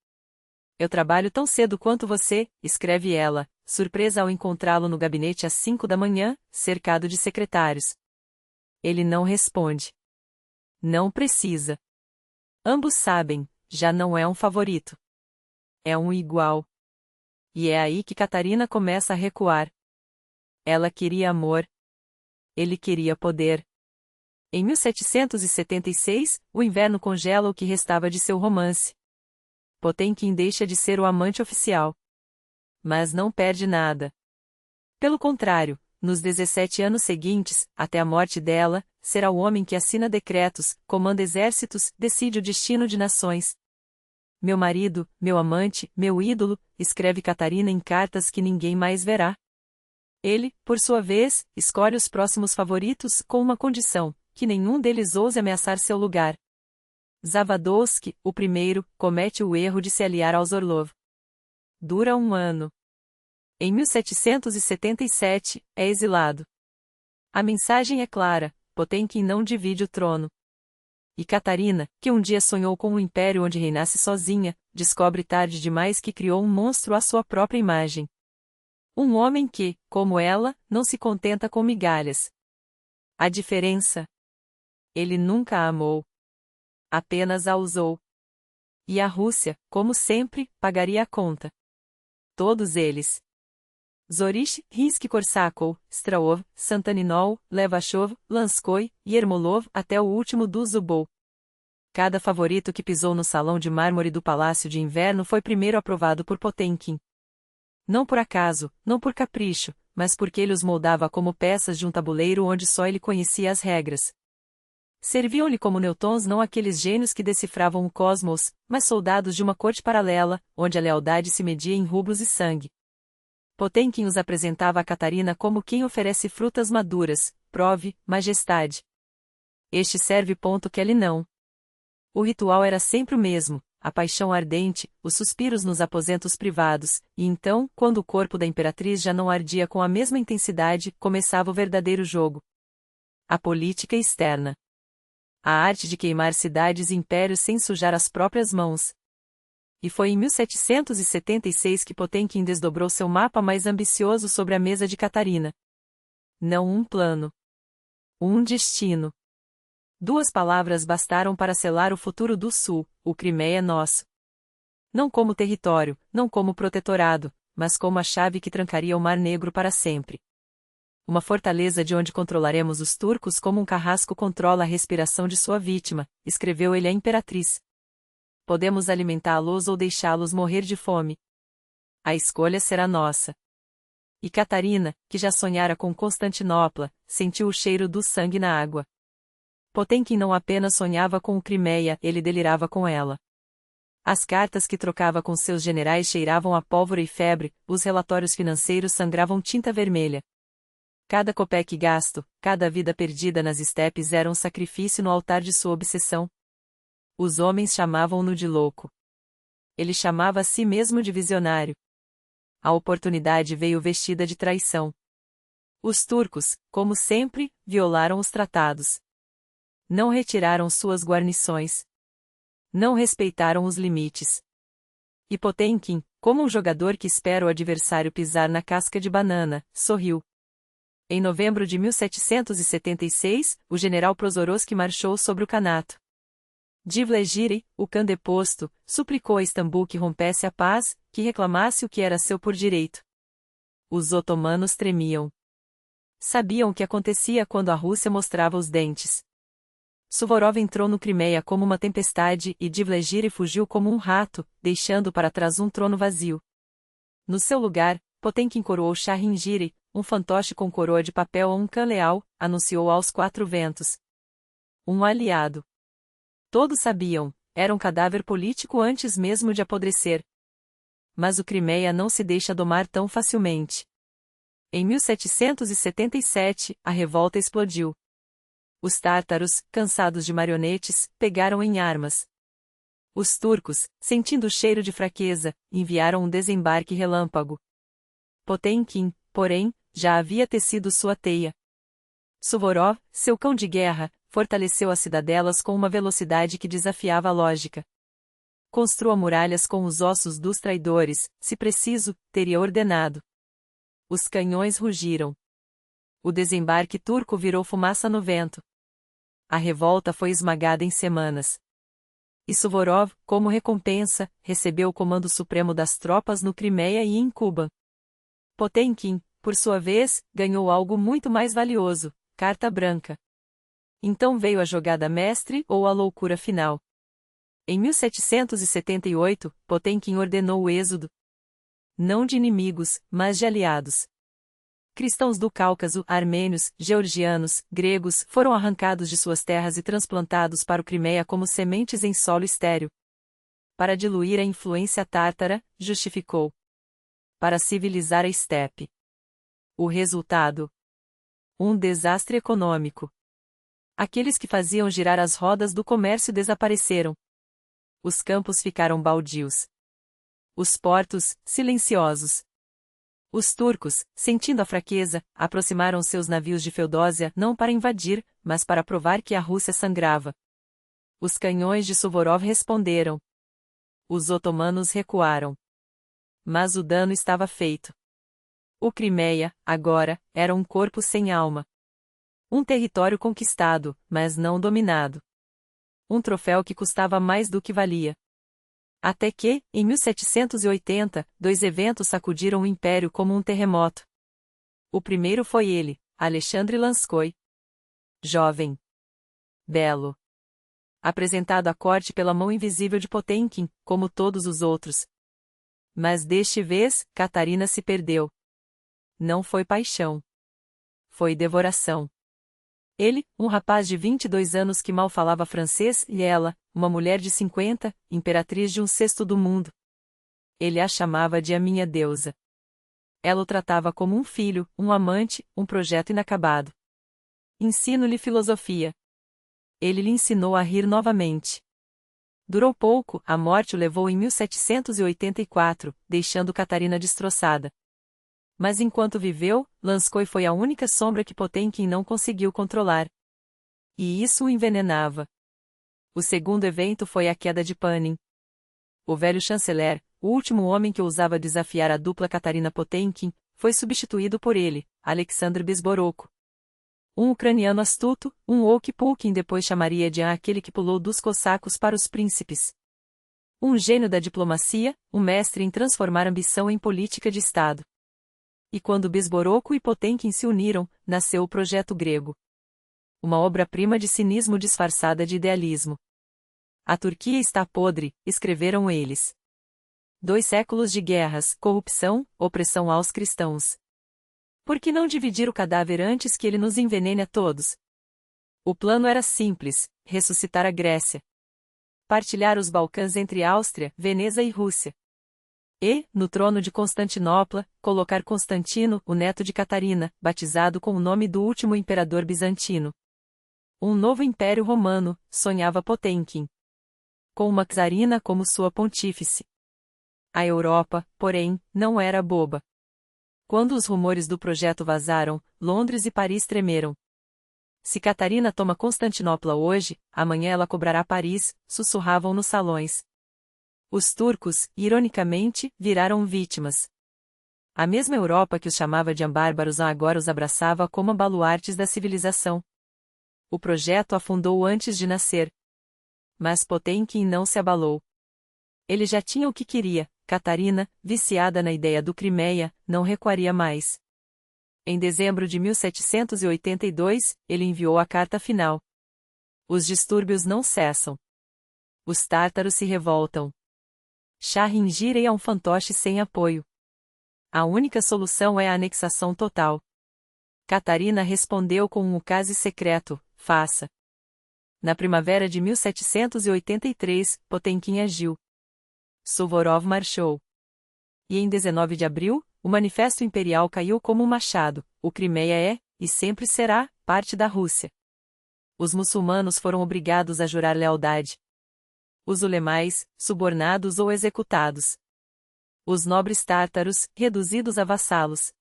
Eu trabalho tão cedo quanto você, escreve ela, surpresa ao encontrá-lo no gabinete às 5 da manhã, cercado de secretários. Ele não responde. Não precisa. Ambos sabem, já não é um favorito. É um igual. E é aí que Catarina começa a recuar. Ela queria amor. Ele queria poder. Em 1776, o inverno congela o que restava de seu romance. Potemkin deixa de ser o amante oficial. Mas não perde nada. Pelo contrário, nos 17 anos seguintes, até a morte dela, será o homem que assina decretos, comanda exércitos, decide o destino de nações. Meu marido, meu amante, meu ídolo, escreve Catarina em cartas que ninguém mais verá. Ele, por sua vez, escolhe os próximos favoritos com uma condição, que nenhum deles ouse ameaçar seu lugar. Zavadowski, o primeiro, comete o erro de se aliar aos Orlov. Dura um ano. Em 1777, é exilado. A mensagem é clara: Potemkin não divide o trono. E Catarina, que um dia sonhou com um império onde reinasse sozinha, descobre tarde demais que criou um monstro à sua própria imagem. Um homem que, como ela, não se contenta com migalhas. A diferença? Ele nunca a amou. Apenas a usou. E a Rússia, como sempre, pagaria a conta. Todos eles. Zorich, Rimsky-Korsakov, Straov, Santaninol, Levashov, Lanskoy, Yermolov, até o último do Zubov. Cada favorito que pisou no salão de mármore do Palácio de Inverno foi primeiro aprovado por Potemkin. Não por acaso, não por capricho, mas porque ele os moldava como peças de um tabuleiro onde só ele conhecia as regras. Serviam-lhe como neutons não aqueles gênios que decifravam o cosmos, mas soldados de uma corte paralela, onde a lealdade se media em rublos e sangue. Potemkin os apresentava a Catarina como quem oferece frutas maduras: prove, majestade. Este serve ponto que ele não. O ritual era sempre o mesmo: a paixão ardente, os suspiros nos aposentos privados, e então, quando o corpo da imperatriz já não ardia com a mesma intensidade, começava o verdadeiro jogo. A política externa. A arte de queimar cidades e impérios sem sujar as próprias mãos. E foi em 1776 que Potemkin desdobrou seu mapa mais ambicioso sobre a mesa de Catarina. Não um plano. Um destino. 2 palavras bastaram para selar o futuro do Sul: o Crimeia é nosso. Não como território, não como protetorado, mas como a chave que trancaria o Mar Negro para sempre. Uma fortaleza de onde controlaremos os turcos como um carrasco controla a respiração de sua vítima, escreveu ele à imperatriz. Podemos alimentá-los ou deixá-los morrer de fome. A escolha será nossa. E Catarina, que já sonhara com Constantinopla, sentiu o cheiro do sangue na água. Potemkin não apenas sonhava com o Crimeia, ele delirava com ela. As cartas que trocava com seus generais cheiravam a pólvora e febre, os relatórios financeiros sangravam tinta vermelha. Cada copeque gasto, cada vida perdida nas estepes era um sacrifício no altar de sua obsessão. Os homens chamavam-no de louco. Ele chamava a si mesmo de visionário. A oportunidade veio vestida de traição. Os turcos, como sempre, violaram os tratados. Não retiraram suas guarnições. Não respeitaram os limites. E Potemkin, como um jogador que espera o adversário pisar na casca de banana, sorriu. Em novembro de 1776, o general Prozorowski marchou sobre o Kanato. Divlegiri, o Khan deposto, suplicou a Istambul que rompesse a paz, que reclamasse o que era seu por direito. Os otomanos tremiam. Sabiam o que acontecia quando a Rússia mostrava os dentes. Suvorov entrou no Crimeia como uma tempestade e Divlegiri fugiu como um rato, deixando para trás um trono vazio. No seu lugar, Potemkin coroou Shahinjiri, um fantoche com coroa de papel ou um Khan leal, anunciou aos 4 ventos. Um aliado. Todos sabiam, era um cadáver político antes mesmo de apodrecer. Mas o Crimeia não se deixa domar tão facilmente. Em 1777, a revolta explodiu. Os tártaros, cansados de marionetes, pegaram em armas. Os turcos, sentindo o cheiro de fraqueza, enviaram um desembarque relâmpago. Potemkin, porém, já havia tecido sua teia. Suvorov, seu cão de guerra, fortaleceu as cidadelas com uma velocidade que desafiava a lógica. Construa muralhas com os ossos dos traidores, se preciso, teria ordenado. Os canhões rugiram. O desembarque turco virou fumaça no vento. A revolta foi esmagada em semanas. E Suvorov, como recompensa, recebeu o comando supremo das tropas no Crimeia e em Kuban. Potemkin, por sua vez, ganhou algo muito mais valioso: carta branca. Então veio a jogada mestre ou a loucura final. Em 1778, Potemkin ordenou o êxodo. Não de inimigos, mas de aliados. Cristãos do Cáucaso, armênios, georgianos, gregos, foram arrancados de suas terras e transplantados para o Crimeia como sementes em solo estéril. Para diluir a influência tártara, justificou. Para civilizar a estepe. O resultado? Um desastre econômico. Aqueles que faziam girar as rodas do comércio desapareceram. Os campos ficaram baldios. Os portos, silenciosos. Os turcos, sentindo a fraqueza, aproximaram seus navios de Feudósia não para invadir, mas para provar que a Rússia sangrava. Os canhões de Suvorov responderam. Os otomanos recuaram. Mas o dano estava feito. O Crimeia, agora, era um corpo sem alma. Um território conquistado, mas não dominado. Um troféu que custava mais do que valia. Até que, em 1780, 2 eventos sacudiram o império como um terremoto. O primeiro foi ele, Alexandre Lanskoi. Jovem. Belo. Apresentado à corte pela mão invisível de Potemkin, como todos os outros. Mas deste vez, Catarina se perdeu. Não foi paixão. Foi devoração. Ele, um rapaz de 22 anos que mal falava francês, e ela, uma mulher de 50, imperatriz de um sexto do mundo. Ele a chamava de a minha deusa. Ela o tratava como um filho, um amante, um projeto inacabado. Ensino-lhe filosofia. Ele lhe ensinou a rir novamente. Durou pouco, a morte o levou em 1784, deixando Catarina destroçada. Mas enquanto viveu, Lanskoi foi a única sombra que Potemkin não conseguiu controlar. E isso o envenenava. O segundo evento foi a queda de Panin. O velho chanceler, o último homem que ousava desafiar a dupla Catarina Potemkin, foi substituído por ele, Alexandre Bezborodko. Um ucraniano astuto, um ou que Pulkin depois chamaria de aquele que pulou dos cossacos para os príncipes. Um gênio da diplomacia, um mestre em transformar ambição em política de Estado. E quando Bezborodko e Potemkin se uniram, nasceu o projeto grego. Uma obra-prima de cinismo disfarçada de idealismo. A Turquia está podre, escreveram eles. 2 séculos de guerras, corrupção, opressão aos cristãos. Por que não dividir o cadáver antes que ele nos envenene a todos? O plano era simples: ressuscitar a Grécia. Partilhar os Balcãs entre Áustria, Veneza e Rússia. E, no trono de Constantinopla, colocar Constantino, o neto de Catarina, batizado com o nome do último imperador bizantino. Um novo império romano, sonhava Potemkin. Com uma czarina como sua pontífice. A Europa, porém, não era boba. Quando os rumores do projeto vazaram, Londres e Paris tremeram. Se Catarina toma Constantinopla hoje, amanhã ela cobrará Paris, sussurravam nos salões. Os turcos, ironicamente, viraram vítimas. A mesma Europa que os chamava de ambárbaros agora os abraçava como baluartes da civilização. O projeto afundou antes de nascer. Mas Potemkin não se abalou. Ele já tinha o que queria. Catarina, viciada na ideia do Crimeia, não recuaria mais. Em dezembro de 1782, ele enviou a carta final. Os distúrbios não cessam. Os tártaros se revoltam. Shahin-Girey é um fantoche sem apoio. A única solução é a anexação total. Catarina respondeu com um ukase secreto: faça. Na primavera de 1783, Potemkin agiu. Suvorov marchou. E em 19 de abril, o Manifesto Imperial caiu como um machado: o Crimeia é, e sempre será, parte da Rússia. Os muçulmanos foram obrigados a jurar lealdade. Os ulemais, subornados ou executados. Os nobres tártaros, reduzidos a vassalos.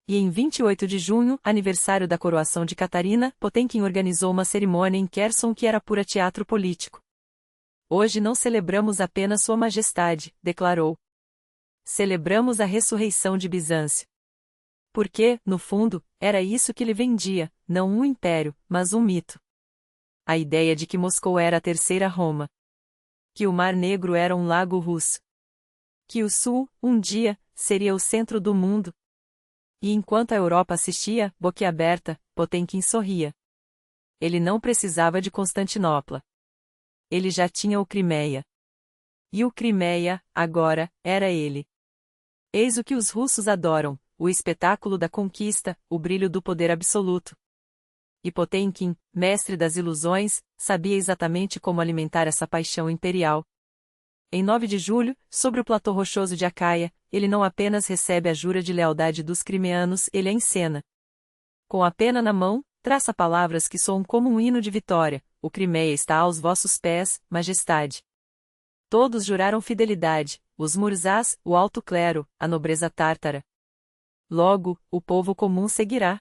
E em 28 de junho, aniversário da coroação de Catarina, Potemkin organizou uma cerimônia em Kherson que era pura teatro político. Hoje não celebramos apenas Sua Majestade, declarou. Celebramos a ressurreição de Bizâncio. Porque, no fundo, era isso que lhe vendia, não um império, mas um mito. A ideia de que Moscou era a terceira Roma. Que o Mar Negro era um lago russo. Que o Sul, um dia, seria o centro do mundo. E enquanto a Europa assistia, boquiaberta, Potemkin sorria. Ele não precisava de Constantinopla. Ele já tinha o Crimeia. E o Crimeia, agora, era ele. Eis o que os russos adoram: o espetáculo da conquista, o brilho do poder absoluto. E Potemkin, mestre das ilusões, sabia exatamente como alimentar essa paixão imperial. Em 9 de julho, sobre o platô rochoso de Acaia, ele não apenas recebe a jura de lealdade dos crimeanos, ele a encena. Com a pena na mão, traça palavras que soam como um hino de vitória: o Crimeia está aos vossos pés, majestade. Todos juraram fidelidade, os murzás, o alto clero, a nobreza tártara. Logo, o povo comum seguirá.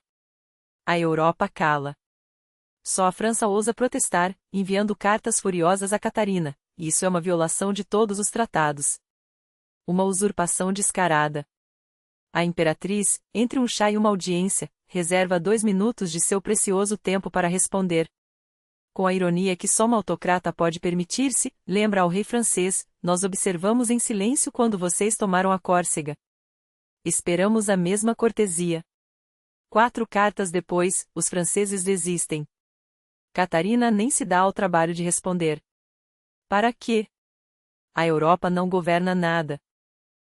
A Europa cala. Só a França ousa protestar, enviando cartas furiosas a Catarina: isso é uma violação de todos os tratados. Uma usurpação descarada. A imperatriz, entre um chá e uma audiência, reserva 2 minutos de seu precioso tempo para responder. Com a ironia que só um autocrata pode permitir-se, lembra ao rei francês: nós observamos em silêncio quando vocês tomaram a Córcega. Esperamos a mesma cortesia. 4 cartas depois, os franceses desistem. Catarina nem se dá ao trabalho de responder. Para quê? A Europa não governa nada.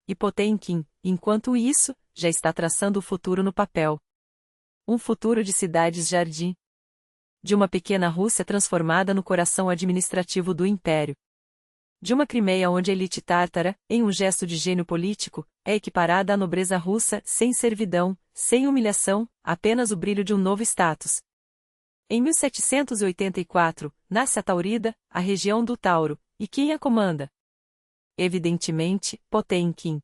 E Potemkin, enquanto isso, já está traçando o futuro no papel. Um futuro de cidades-jardim. De uma pequena Rússia transformada no coração administrativo do império. De uma Crimeia onde a elite tártara, em um gesto de gênio político, é equiparada à nobreza russa, sem servidão, sem humilhação, apenas o brilho de um novo status. Em 1784, nasce a Taurida, a região do Tauro, E quem a comanda? Evidentemente, Potemkin.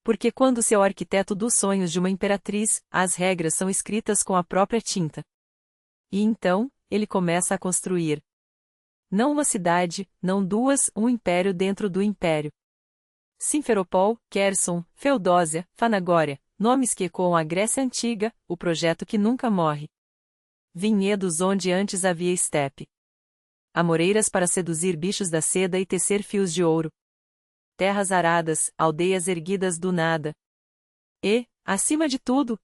Porque quando seu arquiteto dos sonhos de uma imperatriz, as regras são escritas com a própria tinta. E então, ele começa a construir. Não uma cidade, não duas, um império dentro do império. Simferopol, Querson, Feudósia, Fanagória, nomes que ecoam a Grécia Antiga, o projeto que nunca morre. Vinhedos onde antes havia estepe. Amoreiras para seduzir bichos da seda e tecer fios de ouro. Terras aradas, aldeias erguidas do nada. E, acima de tudo,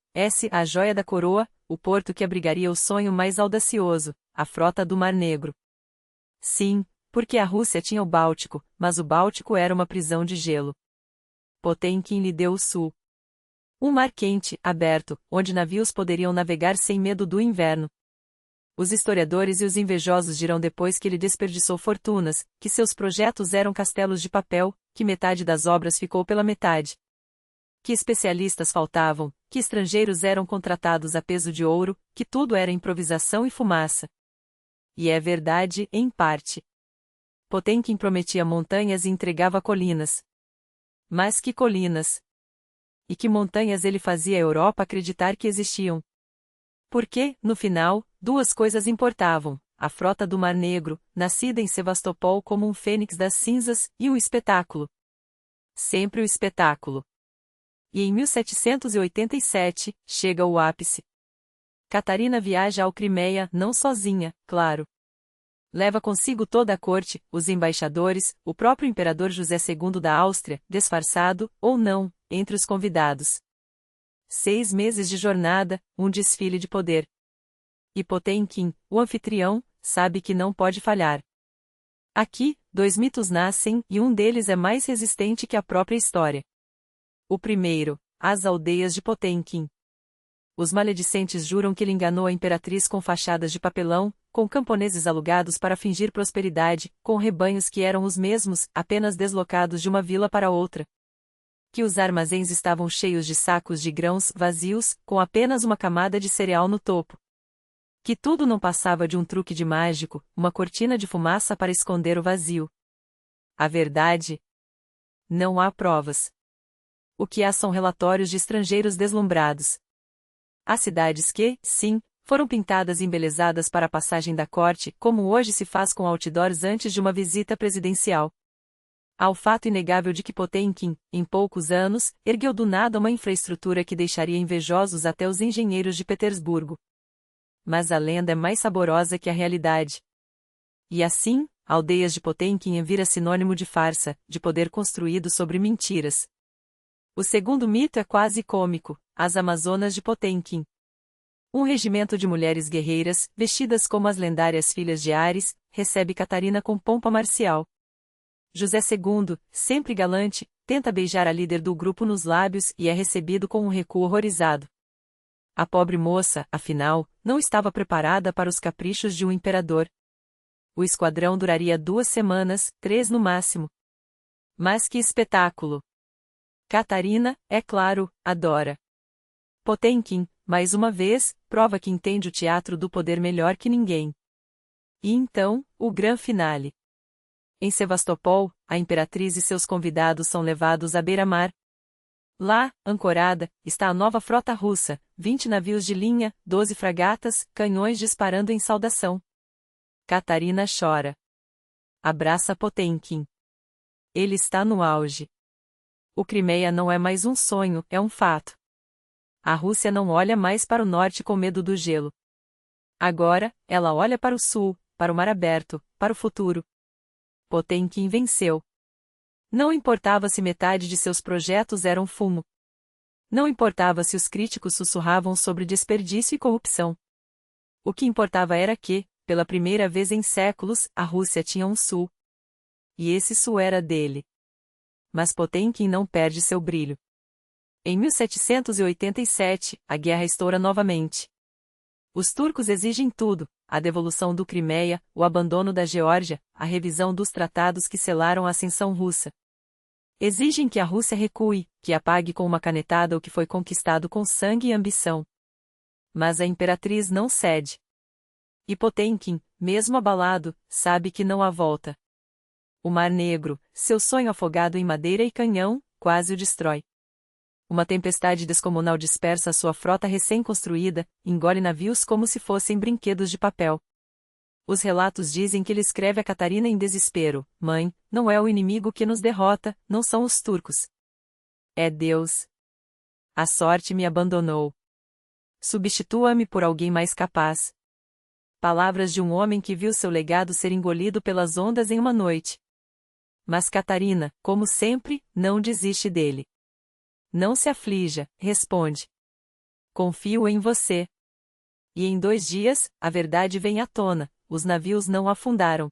a joia da coroa, o porto que abrigaria o sonho mais audacioso, a frota do Mar Negro. Sim, porque a Rússia tinha o Báltico, mas o Báltico era uma prisão de gelo. Potemkin lhe deu o sul. Um mar quente, aberto, onde navios poderiam navegar sem medo do inverno. Os historiadores e os invejosos dirão depois que ele desperdiçou fortunas, que seus projetos eram castelos de papel, que metade das obras ficou pela metade. Que especialistas faltavam, que estrangeiros eram contratados a peso de ouro, que tudo era improvisação e fumaça. E é verdade, em parte. Potemkin prometia montanhas e entregava colinas. Mas que colinas! E que montanhas ele fazia a Europa acreditar que existiam? Porque, no final, duas coisas importavam: a frota do Mar Negro, nascida em Sevastopol como um fênix das cinzas, e o espetáculo. Sempre o espetáculo. E em 1787, chega o ápice. Catarina viaja ao Crimeia, não sozinha, claro. Leva consigo toda a corte, os embaixadores, o próprio imperador José II da Áustria, disfarçado, ou não, entre os convidados. 6 meses de jornada, um desfile de poder. E Potemkin, o anfitrião, sabe que não pode falhar. Aqui, 2 mitos nascem, e um deles é mais resistente que a própria história. O primeiro, as aldeias de Potemkin. Os maledicentes juram que ele enganou a imperatriz com fachadas de papelão, com camponeses alugados para fingir prosperidade, com rebanhos que eram os mesmos, apenas deslocados de uma vila para outra. Que os armazéns estavam cheios de sacos de grãos vazios, com apenas uma camada de cereal no topo. Que tudo não passava de um truque de mágico, uma cortina de fumaça para esconder o vazio. A verdade? Não há provas. O que há são relatórios de estrangeiros deslumbrados. Há cidades que, sim, foram pintadas e embelezadas para a passagem da corte, como hoje se faz com outdoors antes de uma visita presidencial. Há o fato inegável de que Potemkin, em poucos anos, ergueu do nada uma infraestrutura que deixaria invejosos até os engenheiros de Petersburgo. Mas a lenda é mais saborosa que a realidade. E assim, aldeias de Potemkin vira sinônimo de farsa, de poder construído sobre mentiras. O segundo mito é quase cômico: as Amazonas de Potemkin. Um regimento de mulheres guerreiras, vestidas como as lendárias filhas de Ares, recebe Catarina com pompa marcial. José II, sempre galante, tenta beijar a líder do grupo nos lábios e é recebido com um recuo horrorizado. A pobre moça, afinal, não estava preparada para os caprichos de um imperador. O esquadrão duraria 2 semanas, 3 no máximo. Mas que espetáculo! Catarina, é claro, adora. Potemkin, mais uma vez, prova que entende o teatro do poder melhor que ninguém. E então, o grande finale. Em Sevastopol, a imperatriz e seus convidados são levados à beira-mar. Lá, ancorada, está a nova frota russa, 20 navios de linha, 12 fragatas, canhões disparando em saudação. Catarina chora. Abraça Potemkin. Ele está no auge. O Crimeia não é mais um sonho, é um fato. A Rússia não olha mais para o norte com medo do gelo. Agora, ela olha para o sul, para o mar aberto, para o futuro. Potemkin venceu. Não importava se metade de seus projetos eram fumo. Não importava se os críticos sussurravam sobre desperdício e corrupção. O que importava era que, pela primeira vez em séculos, a Rússia tinha um sul. E esse sul era dele. Mas Potemkin não perde seu brilho. Em 1787, a guerra estoura novamente. Os turcos exigem tudo: a devolução do Crimeia, o abandono da Geórgia, a revisão dos tratados que selaram a ascensão russa. Exigem que a Rússia recue, que apague com uma canetada o que foi conquistado com sangue e ambição. Mas a imperatriz não cede. E Potemkin, mesmo abalado, sabe que não há volta. O Mar Negro, seu sonho afogado em madeira e canhão, quase o destrói. Uma tempestade descomunal dispersa a sua frota recém-construída, engole navios como se fossem brinquedos de papel. Os relatos dizem que ele escreve a Catarina em desespero: Mãe, não é o inimigo que nos derrota, não são os turcos. É Deus. A sorte me abandonou. Substitua-me por alguém mais capaz. Palavras de um homem que viu seu legado ser engolido pelas ondas em uma noite. Mas Catarina, como sempre, não desiste dele. Não se aflija, responde. Confio em você. E em 2 dias, a verdade vem à tona, os navios não afundaram.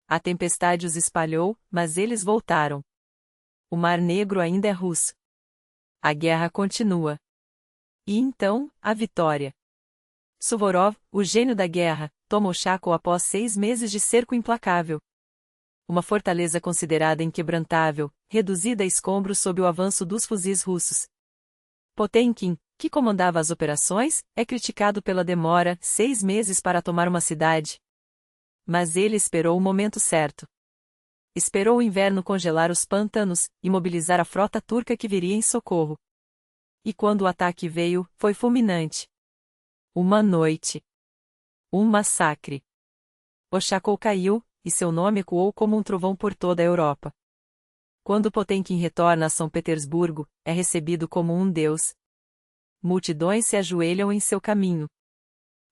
A tempestade os espalhou, mas eles voltaram. O Mar Negro ainda é russo. A guerra continua. E então, a vitória. Suvorov, o gênio da guerra, toma Ochakov após 6 meses de cerco implacável. Uma fortaleza considerada inquebrantável, reduzida a escombros sob o avanço dos fuzis russos. Potemkin, que comandava as operações, é criticado pela demora, 6 meses para tomar uma cidade. Mas ele esperou o momento certo. Esperou o inverno congelar os pântanos, e mobilizar a frota turca que viria em socorro. E quando o ataque veio, foi fulminante. Uma noite. Um massacre. Ochakov caiu, e seu nome ecoou como um trovão por toda a Europa. Quando Potemkin retorna a São Petersburgo, é recebido como um deus. Multidões se ajoelham em seu caminho.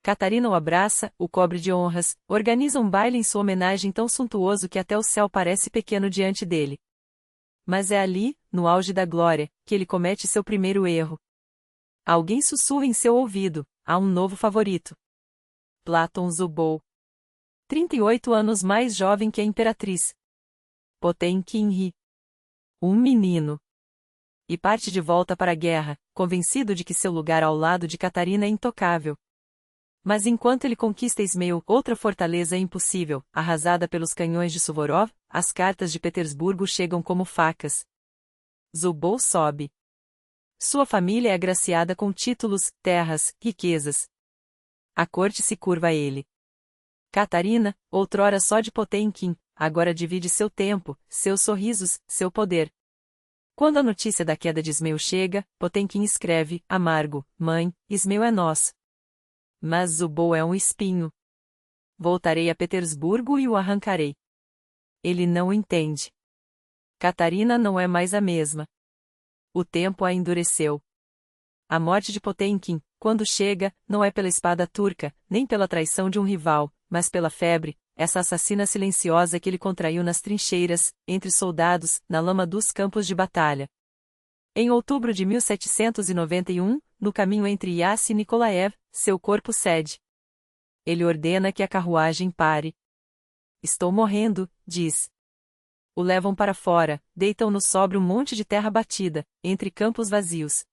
Catarina o abraça, o cobre de honras, organiza um baile em sua homenagem tão suntuoso que até o céu parece pequeno diante dele. Mas é ali, no auge da glória, que ele comete seu primeiro erro. Alguém sussurra em seu ouvido: há um novo favorito. Platon Zubov. 38 anos mais jovem que a imperatriz. Potemkin ri. Um menino. E parte de volta para a guerra, convencido de que seu lugar ao lado de Catarina é intocável. Mas enquanto ele conquista Ismail, outra fortaleza impossível, arrasada pelos canhões de Suvorov, as cartas de Petersburgo chegam como facas. Zubov sobe. Sua família é agraciada com títulos, terras, riquezas. A corte se curva a ele. Catarina, outrora só de Potemkin, agora divide seu tempo, seus sorrisos, seu poder. Quando a notícia da queda de Ismail chega, Potemkin escreve, amargo: Mãe, Ismail é nosso. Mas Zubov é um espinho. Voltarei a Petersburgo e o arrancarei. Ele não entende. Catarina não é mais a mesma. O tempo a endureceu. A morte de Potemkin, quando chega, não é pela espada turca, nem pela traição de um rival, mas pela febre, essa assassina silenciosa que ele contraiu nas trincheiras, entre soldados, na lama dos campos de batalha. Em outubro de 1791, no caminho entre Iasi e Nikolaev, seu corpo cede. Ele ordena que a carruagem pare. Estou morrendo, diz. O levam para fora, deitam-no sobre um monte de terra batida, entre campos vazios.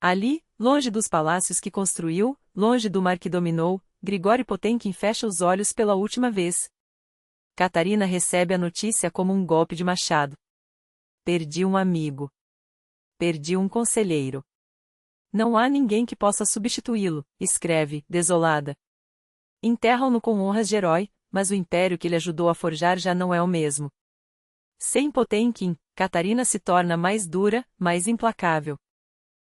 Ali, longe dos palácios que construiu, longe do mar que dominou, Grigori Potemkin fecha os olhos pela última vez. Catarina recebe a notícia como um golpe de machado. Perdi um amigo. Perdi um conselheiro. Não há ninguém que possa substituí-lo, escreve, desolada. Enterram-no com honras de herói, mas o império que ele ajudou a forjar já não é o mesmo. Sem Potemkin, Catarina se torna mais dura, mais implacável.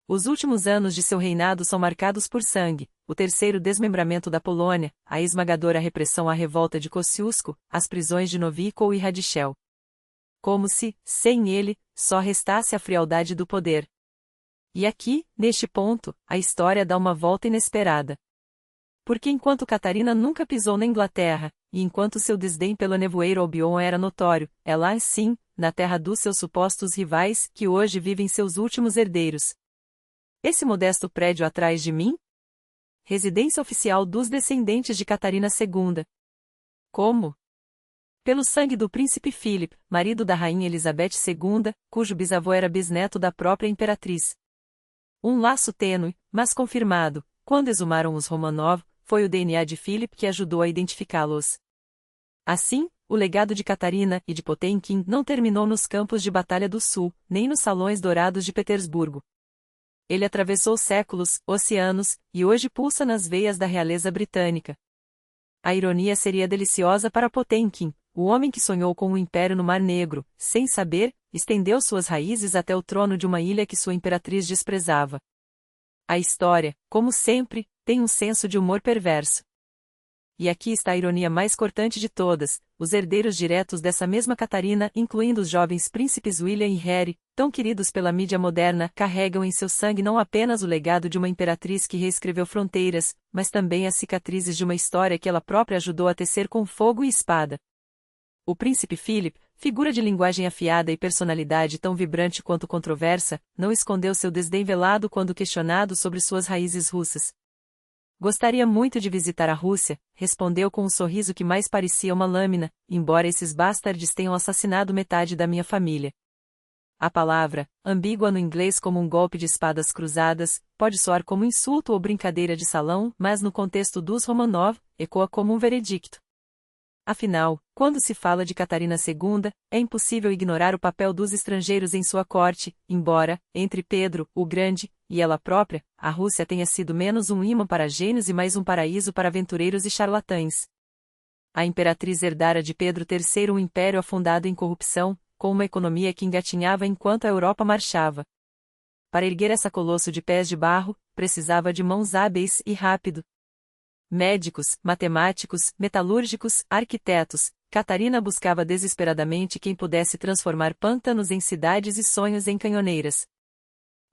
Os últimos anos de seu reinado são marcados por sangue, o terceiro desmembramento da Polônia, a esmagadora repressão à revolta de Kosciuszko, as prisões de Novikov e Radichel. Como se, sem ele, só restasse a frialdade do poder. E aqui, neste ponto, a história dá uma volta inesperada. Porque enquanto Catarina nunca pisou na Inglaterra, e enquanto seu desdém pelo nevoeiro Albion era notório, é lá sim, na terra dos seus supostos rivais, que hoje vivem seus últimos herdeiros. Esse modesto prédio atrás de mim? Residência oficial dos descendentes de Catarina II. Como? Pelo sangue do príncipe Philip, marido da rainha Elizabeth II, cujo bisavô era bisneto da própria imperatriz. Um laço tênue, mas confirmado, quando exumaram os Romanov, foi o DNA de Philip que ajudou a identificá-los. Assim, o legado de Catarina e de Potemkin não terminou nos campos de batalha do Sul, nem nos salões dourados de Petersburgo. Ele atravessou séculos, oceanos, e hoje pulsa nas veias da realeza britânica. A ironia seria deliciosa para Potemkin, o homem que sonhou com um império no Mar Negro, sem saber, estendeu suas raízes até o trono de uma ilha que sua imperatriz desprezava. A história, como sempre, tem um senso de humor perverso. E aqui está a ironia mais cortante de todas: os herdeiros diretos dessa mesma Catarina, incluindo os jovens príncipes William e Harry, tão queridos pela mídia moderna, carregam em seu sangue não apenas o legado de uma imperatriz que reescreveu fronteiras, mas também as cicatrizes de uma história que ela própria ajudou a tecer com fogo e espada. O príncipe Philip, figura de linguagem afiada e personalidade tão vibrante quanto controversa, não escondeu seu desdém velado quando questionado sobre suas raízes russas. Gostaria muito de visitar a Rússia, respondeu com um sorriso que mais parecia uma lâmina, embora esses bastardes tenham assassinado metade da minha família. A palavra, ambígua no inglês como um golpe de espadas cruzadas, pode soar como insulto ou brincadeira de salão, mas no contexto dos Romanov, ecoa como um veredicto. Afinal, quando se fala de Catarina II, é impossível ignorar o papel dos estrangeiros em sua corte, embora, entre Pedro, o Grande, e ela própria, a Rússia tenha sido menos um imã para gênios e mais um paraíso para aventureiros e charlatães. A imperatriz herdara de Pedro III um império afundado em corrupção, com uma economia que engatinhava enquanto a Europa marchava. Para erguer essa colosso de pés de barro, precisava de mãos hábeis e rápido. Médicos, matemáticos, metalúrgicos, arquitetos, Catarina buscava desesperadamente quem pudesse transformar pântanos em cidades e sonhos em canhoneiras.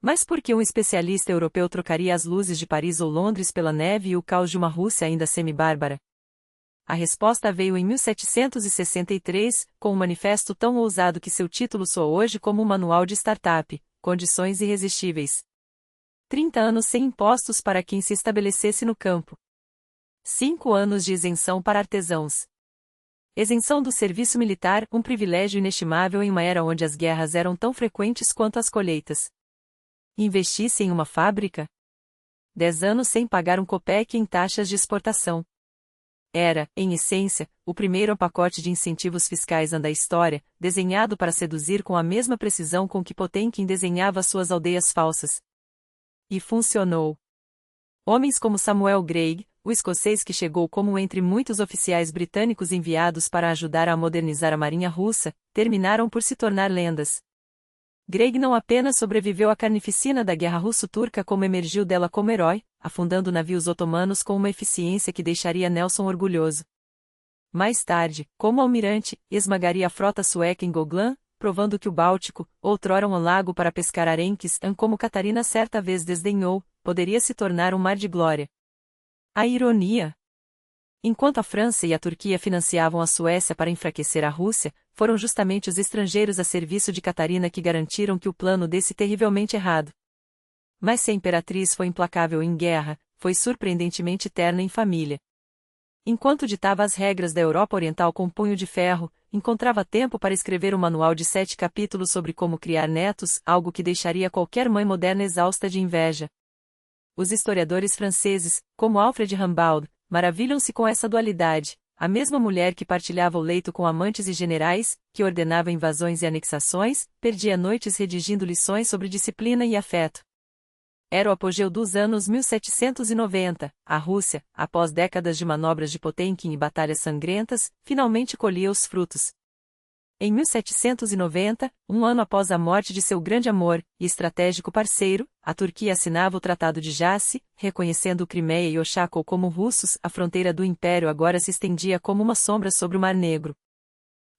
Mas por que um especialista europeu trocaria as luzes de Paris ou Londres pela neve e o caos de uma Rússia ainda semi-bárbara? A resposta veio em 1763, com um manifesto tão ousado que seu título soa hoje como um manual de startup: Condições Irresistíveis. 30 anos sem impostos para quem se estabelecesse no campo. 5 anos de isenção para artesãos. Isenção do serviço militar, um privilégio inestimável em uma era onde as guerras eram tão frequentes quanto as colheitas. Investisse em uma fábrica? 10 anos sem pagar um copeque em taxas de exportação. Era, em essência, o primeiro pacote de incentivos fiscais da história, desenhado para seduzir com a mesma precisão com que Potemkin desenhava suas aldeias falsas. E funcionou. Homens como Samuel Greig, o escocês que chegou como entre muitos oficiais britânicos enviados para ajudar a modernizar a marinha russa, terminaram por se tornar lendas. Greig não apenas sobreviveu à carnificina da guerra russo-turca como emergiu dela como herói, afundando navios otomanos com uma eficiência que deixaria Nelson orgulhoso. Mais tarde, como almirante, esmagaria a frota sueca em Gotland, provando que o Báltico, outrora um lago para pescar arenques, como Catarina certa vez desdenhou, poderia se tornar um mar de glória. A ironia. Enquanto a França e a Turquia financiavam a Suécia para enfraquecer a Rússia, foram justamente os estrangeiros a serviço de Catarina que garantiram que o plano desse terrivelmente errado. Mas se a imperatriz foi implacável em guerra, foi surpreendentemente terna em família. Enquanto ditava as regras da Europa Oriental com punho de ferro, encontrava tempo para escrever um manual de 7 capítulos sobre como criar netos, algo que deixaria qualquer mãe moderna exausta de inveja. Os historiadores franceses, como Alfred Rambaud, maravilham-se com essa dualidade: a mesma mulher que partilhava o leito com amantes e generais, que ordenava invasões e anexações, perdia noites redigindo lições sobre disciplina e afeto. Era o apogeu dos anos 1790, a Rússia, após décadas de manobras de Potemkin e batalhas sangrentas, finalmente colhia os frutos. Em 1790, um ano após a morte de seu grande amor e estratégico parceiro, a Turquia assinava o Tratado de Jassy, reconhecendo Crimeia e Oxaco como russos. A fronteira do império agora se estendia como uma sombra sobre o Mar Negro.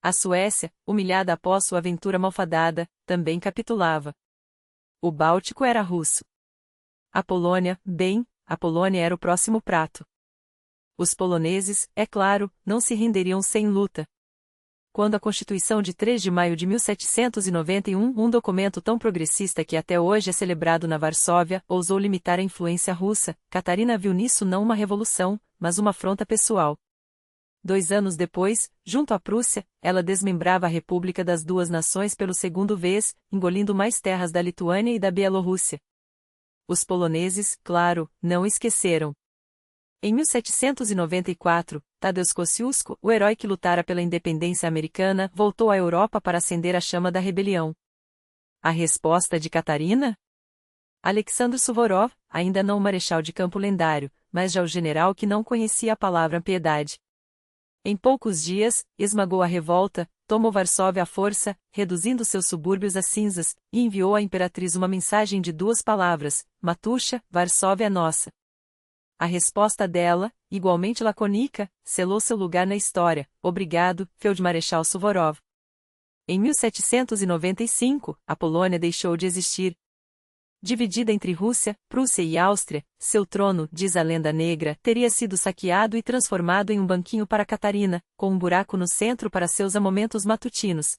A Suécia, humilhada após sua aventura malfadada, também capitulava. O Báltico era russo. A Polônia era o próximo prato. Os poloneses, é claro, não se renderiam sem luta. Quando a Constituição de 3 de maio de 1791, um documento tão progressista que até hoje é celebrado na Varsóvia, ousou limitar a influência russa, Catarina viu nisso não uma revolução, mas uma afronta pessoal. 2 anos depois, junto à Prússia, ela desmembrava a República das Duas Nações pelo segundo vez, engolindo mais terras da Lituânia e da Bielorrússia. Os poloneses, claro, não esqueceram. Em 1794, Tadeusz Kosciuszko, o herói que lutara pela independência americana, voltou à Europa para acender a chama da rebelião. A resposta de Catarina? Alexandre Suvorov, ainda não o marechal de campo lendário, mas já o general que não conhecia a palavra piedade. Em poucos dias, esmagou a revolta, tomou Varsóvia à força, reduzindo seus subúrbios a cinzas, e enviou à imperatriz uma mensagem de 2 palavras: Matusha, Varsóvia é nossa. A resposta dela, igualmente lacônica, selou seu lugar na história: obrigado, Feldmarechal Suvorov. Em 1795, a Polônia deixou de existir. Dividida entre Rússia, Prússia e Áustria, seu trono, diz a lenda negra, teria sido saqueado e transformado em um banquinho para Catarina, com um buraco no centro para seus momentos matutinos.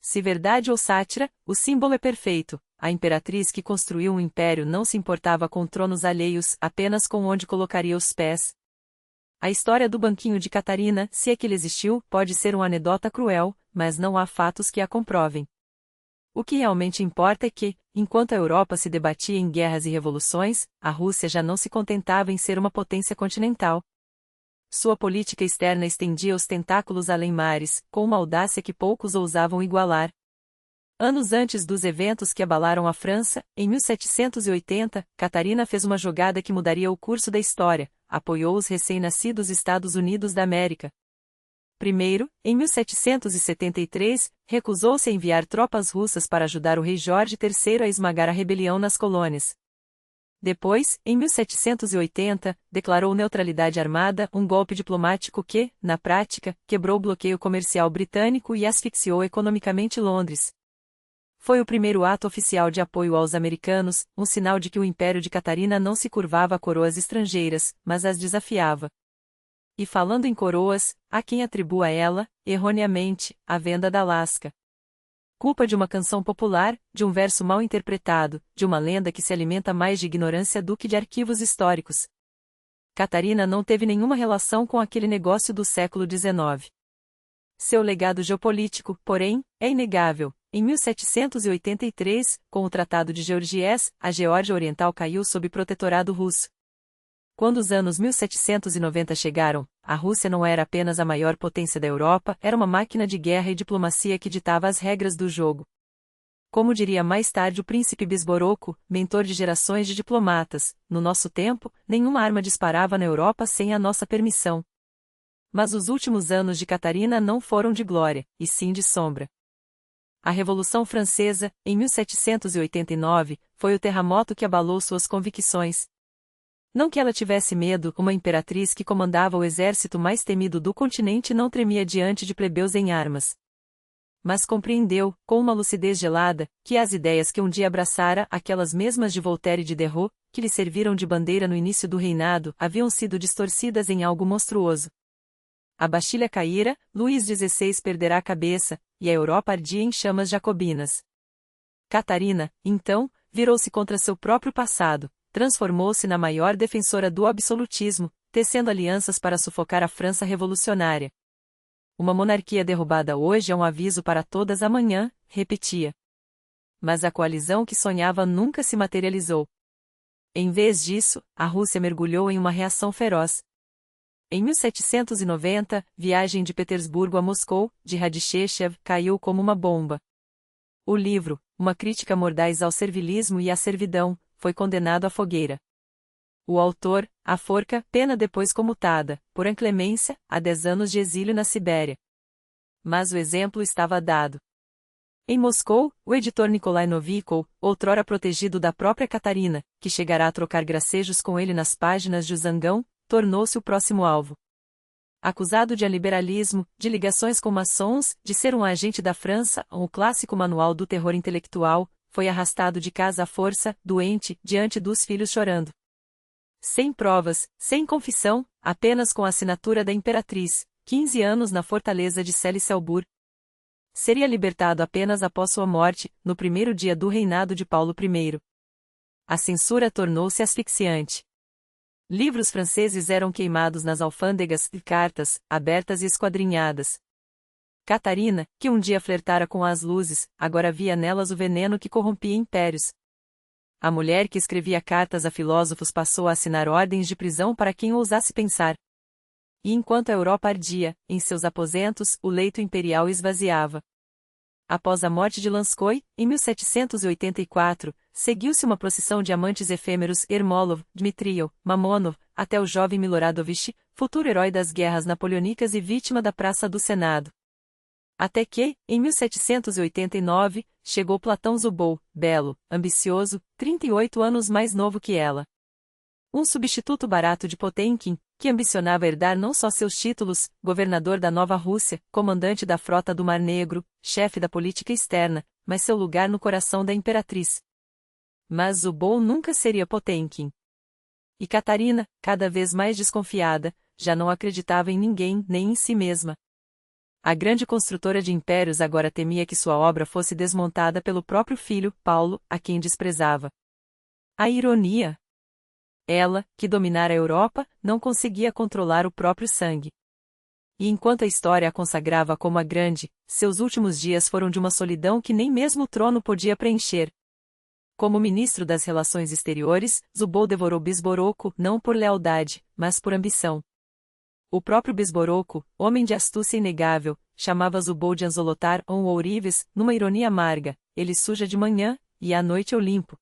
Se verdade ou sátira, o símbolo é perfeito. A imperatriz que construiu um império não se importava com tronos alheios, apenas com onde colocaria os pés. A história do banquinho de Catarina, se é que ele existiu, pode ser uma anedota cruel, mas não há fatos que a comprovem. O que realmente importa é que, enquanto a Europa se debatia em guerras e revoluções, a Rússia já não se contentava em ser uma potência continental. Sua política externa estendia os tentáculos além mares, com uma audácia que poucos ousavam igualar. Anos antes dos eventos que abalaram a França, em 1780, Catarina fez uma jogada que mudaria o curso da história: apoiou os recém-nascidos Estados Unidos da América. Primeiro, em 1773, recusou-se a enviar tropas russas para ajudar o rei Jorge III a esmagar a rebelião nas colônias. Depois, em 1780, declarou neutralidade armada, um golpe diplomático que, na prática, quebrou o bloqueio comercial britânico e asfixiou economicamente Londres. Foi o primeiro ato oficial de apoio aos americanos, um sinal de que o Império de Catarina não se curvava a coroas estrangeiras, mas as desafiava. E falando em coroas, há quem atribua a ela, erroneamente, a venda da lasca. Culpa de uma canção popular, de um verso mal interpretado, de uma lenda que se alimenta mais de ignorância do que de arquivos históricos. Catarina não teve nenhuma relação com aquele negócio do século XIX. Seu legado geopolítico, porém, é inegável. Em 1783, com o Tratado de Georgiés, a Geórgia Oriental caiu sob protetorado russo. Quando os anos 1790 chegaram, a Rússia não era apenas a maior potência da Europa, era uma máquina de guerra e diplomacia que ditava as regras do jogo. Como diria mais tarde o príncipe Bisboroco, mentor de gerações de diplomatas, no nosso tempo, nenhuma arma disparava na Europa sem a nossa permissão. Mas os últimos anos de Catarina não foram de glória, e sim de sombra. A Revolução Francesa, em 1789, foi o terremoto que abalou suas convicções. Não que ela tivesse medo, uma imperatriz que comandava o exército mais temido do continente não tremia diante de plebeus em armas. Mas compreendeu, com uma lucidez gelada, que as ideias que um dia abraçara, aquelas mesmas de Voltaire e de Diderot, que lhe serviram de bandeira no início do reinado, haviam sido distorcidas em algo monstruoso. A Bastilha caíra, Luís XVI perderá a cabeça, e a Europa ardia em chamas jacobinas. Catarina, então, virou-se contra seu próprio passado, transformou-se na maior defensora do absolutismo, tecendo alianças para sufocar a França revolucionária. Uma monarquia derrubada hoje é um aviso para todas amanhã, repetia. Mas a coalizão que sonhava nunca se materializou. Em vez disso, a Rússia mergulhou em uma reação feroz. Em 1790, viagem de Petersburgo a Moscou, de Radchechev, caiu como uma bomba. O livro, uma crítica mordaz ao servilismo e à servidão, foi condenado à fogueira. O autor, à forca, pena depois comutada, por inclemência, a 10 anos de exílio na Sibéria. Mas o exemplo estava dado. Em Moscou, o editor Nikolai Novikov, outrora protegido da própria Catarina, que chegará a trocar gracejos com ele nas páginas de O Zangão, tornou-se o próximo alvo. Acusado de liberalismo, de ligações com maçons, de ser um agente da França, o clássico manual do terror intelectual, foi arrastado de casa à força, doente, diante dos filhos chorando. Sem provas, sem confissão, apenas com a assinatura da imperatriz, 15 anos na fortaleza de Celles-Selbur. Seria libertado apenas após sua morte, no primeiro dia do reinado de Paulo I. A censura tornou-se asfixiante. Livros franceses eram queimados nas alfândegas e cartas, abertas e esquadrinhadas. Catarina, que um dia flertara com as luzes, agora via nelas o veneno que corrompia impérios. A mulher que escrevia cartas a filósofos passou a assinar ordens de prisão para quem ousasse pensar. E enquanto a Europa ardia, em seus aposentos, o leito imperial esvaziava. Após a morte de Lanskoi, em 1784, seguiu-se uma procissão de amantes efêmeros Ermolov, Dmitriев, Mamonov, até o jovem Miloradovich, futuro herói das guerras napoleônicas e vítima da Praça do Senado. Até que, em 1789, chegou Platão Zubov, belo, ambicioso, 38 anos mais novo que ela. Um substituto barato de Potemkin, que ambicionava herdar não só seus títulos, governador da Nova Rússia, comandante da frota do Mar Negro, chefe da política externa, mas seu lugar no coração da imperatriz. Mas Zubov nunca seria Potemkin. E Catarina, cada vez mais desconfiada, já não acreditava em ninguém nem em si mesma. A grande construtora de impérios agora temia que sua obra fosse desmontada pelo próprio filho, Paulo, a quem desprezava. A ironia! Ela, que dominara a Europa, não conseguia controlar o próprio sangue. E enquanto a história a consagrava como a grande, seus últimos dias foram de uma solidão que nem mesmo o trono podia preencher. Como ministro das Relações Exteriores, Zubov devorou Bizboroko não por lealdade, mas por ambição. O próprio Bizboroko, homem de astúcia inegável, chamava Zubov de Anzolotar ou Ourives, numa ironia amarga: ele suja de manhã, e à noite eu limpo.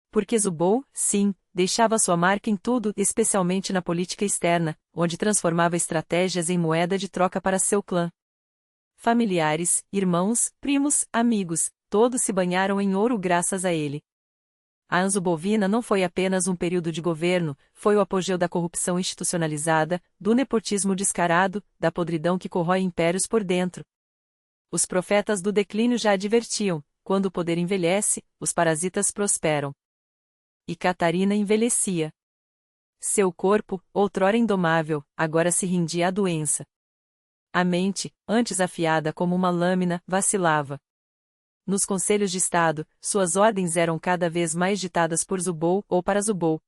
Porque Zubov, sim, deixava sua marca em tudo, especialmente na política externa, onde transformava estratégias em moeda de troca para seu clã. Familiares, irmãos, primos, amigos, todos se banharam em ouro graças a ele. A Anzubovina não foi apenas um período de governo, foi o apogeu da corrupção institucionalizada, do nepotismo descarado, da podridão que corrói impérios por dentro. Os profetas do declínio já advertiam: quando o poder envelhece, os parasitas prosperam. E Catarina envelhecia. Seu corpo, outrora indomável, agora se rendia à doença. A mente, antes afiada como uma lâmina, vacilava. Nos conselhos de Estado, suas ordens eram cada vez mais ditadas por Zubov ou para Zubov.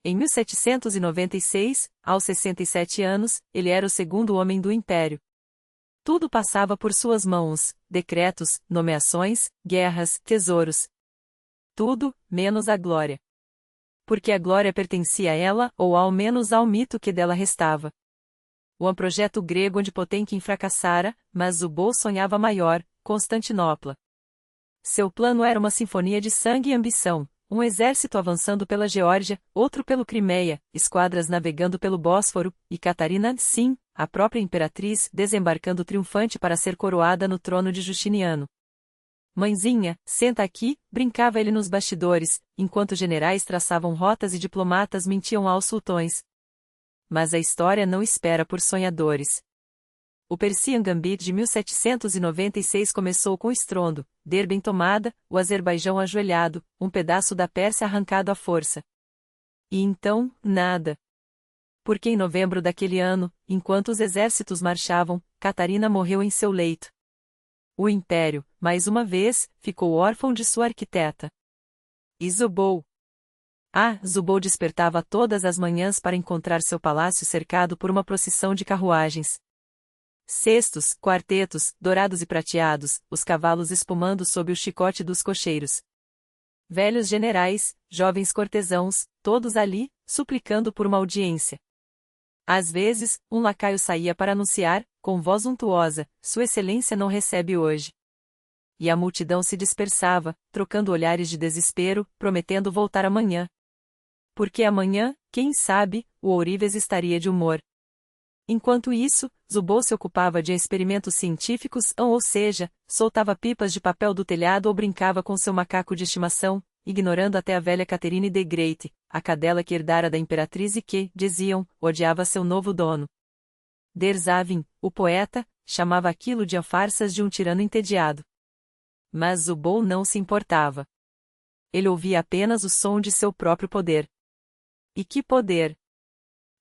Em 1796, aos 67 anos, ele era o segundo homem do império. Tudo passava por suas mãos: decretos, nomeações, guerras, tesouros. Tudo, menos a glória. Porque a glória pertencia a ela, ou ao menos ao mito que dela restava. O projeto grego onde Potemkin fracassara, mas Zubov sonhava maior: Constantinopla. Seu plano era uma sinfonia de sangue e ambição, um exército avançando pela Geórgia, outro pelo Crimeia, esquadras navegando pelo Bósforo, e Catarina, sim, a própria imperatriz, desembarcando triunfante para ser coroada no trono de Justiniano. Mãezinha, senta aqui, brincava ele nos bastidores, enquanto generais traçavam rotas e diplomatas mentiam aos sultões. Mas a história não espera por sonhadores. O Persian Gambit de 1796 começou com estrondo: Derben tomada, o Azerbaijão ajoelhado, um pedaço da Pérsia arrancado à força. E então, nada. Porque em novembro daquele ano, enquanto os exércitos marchavam, Catarina morreu em seu leito. O império, mais uma vez, ficou órfão de sua arquiteta. E Zubov? Zubov despertava todas as manhãs para encontrar seu palácio cercado por uma procissão de carruagens. Cestos, quartetos, dourados e prateados, os cavalos espumando sob o chicote dos cocheiros. Velhos generais, jovens cortesãos, todos ali, suplicando por uma audiência. Às vezes, um lacaio saía para anunciar, com voz untuosa: Sua Excelência não recebe hoje. E a multidão se dispersava, trocando olhares de desespero, prometendo voltar amanhã. Porque amanhã, quem sabe, o ourives estaria de humor. Enquanto isso, Zubov se ocupava de experimentos científicos, ou seja, soltava pipas de papel do telhado ou brincava com seu macaco de estimação, ignorando até a velha Catherine de Great, a cadela que herdara da imperatriz e que, diziam, odiava seu novo dono. Derzhavin, o poeta, chamava aquilo de farsas de um tirano entediado. Mas Zubov não se importava. Ele ouvia apenas o som de seu próprio poder. E que poder!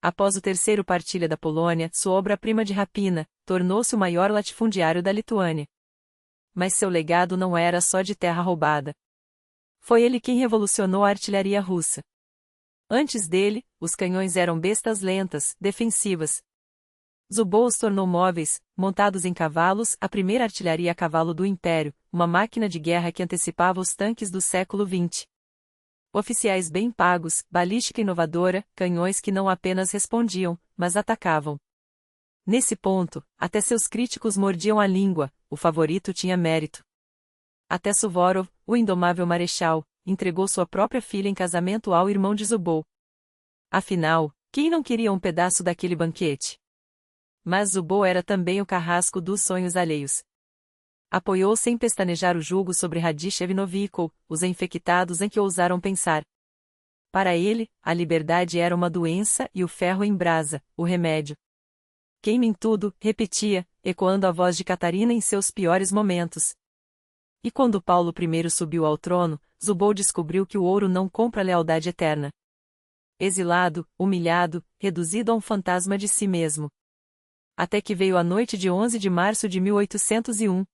Após o terceiro partilha da Polônia, sua obra-prima de rapina, tornou-se o maior latifundiário da Lituânia. Mas seu legado não era só de terra roubada. Foi ele quem revolucionou a artilharia russa. Antes dele, os canhões eram bestas lentas, defensivas. Zubov os tornou móveis, montados em cavalos, a primeira artilharia a cavalo do Império, uma máquina de guerra que antecipava os tanques do século XX. Oficiais bem pagos, balística inovadora, canhões que não apenas respondiam, mas atacavam. Nesse ponto, até seus críticos mordiam a língua: o favorito tinha mérito. Até Suvorov, o indomável marechal, entregou sua própria filha em casamento ao irmão de Zubov. Afinal, Quem não queria um pedaço daquele banquete? Mas Zubol era também o carrasco dos sonhos alheios. Apoiou sem pestanejar o jugo sobre Radishev Novikov, os infectados em que ousaram pensar. Para ele, a liberdade era uma doença e o ferro em brasa, o remédio. Queimem tudo, repetia, ecoando a voz de Catarina em seus piores momentos. E quando Paulo I subiu ao trono, Zubol descobriu que o ouro não compra lealdade eterna. Exilado, humilhado, reduzido a um fantasma de si mesmo. Até que veio a noite de 11 de março de 1801.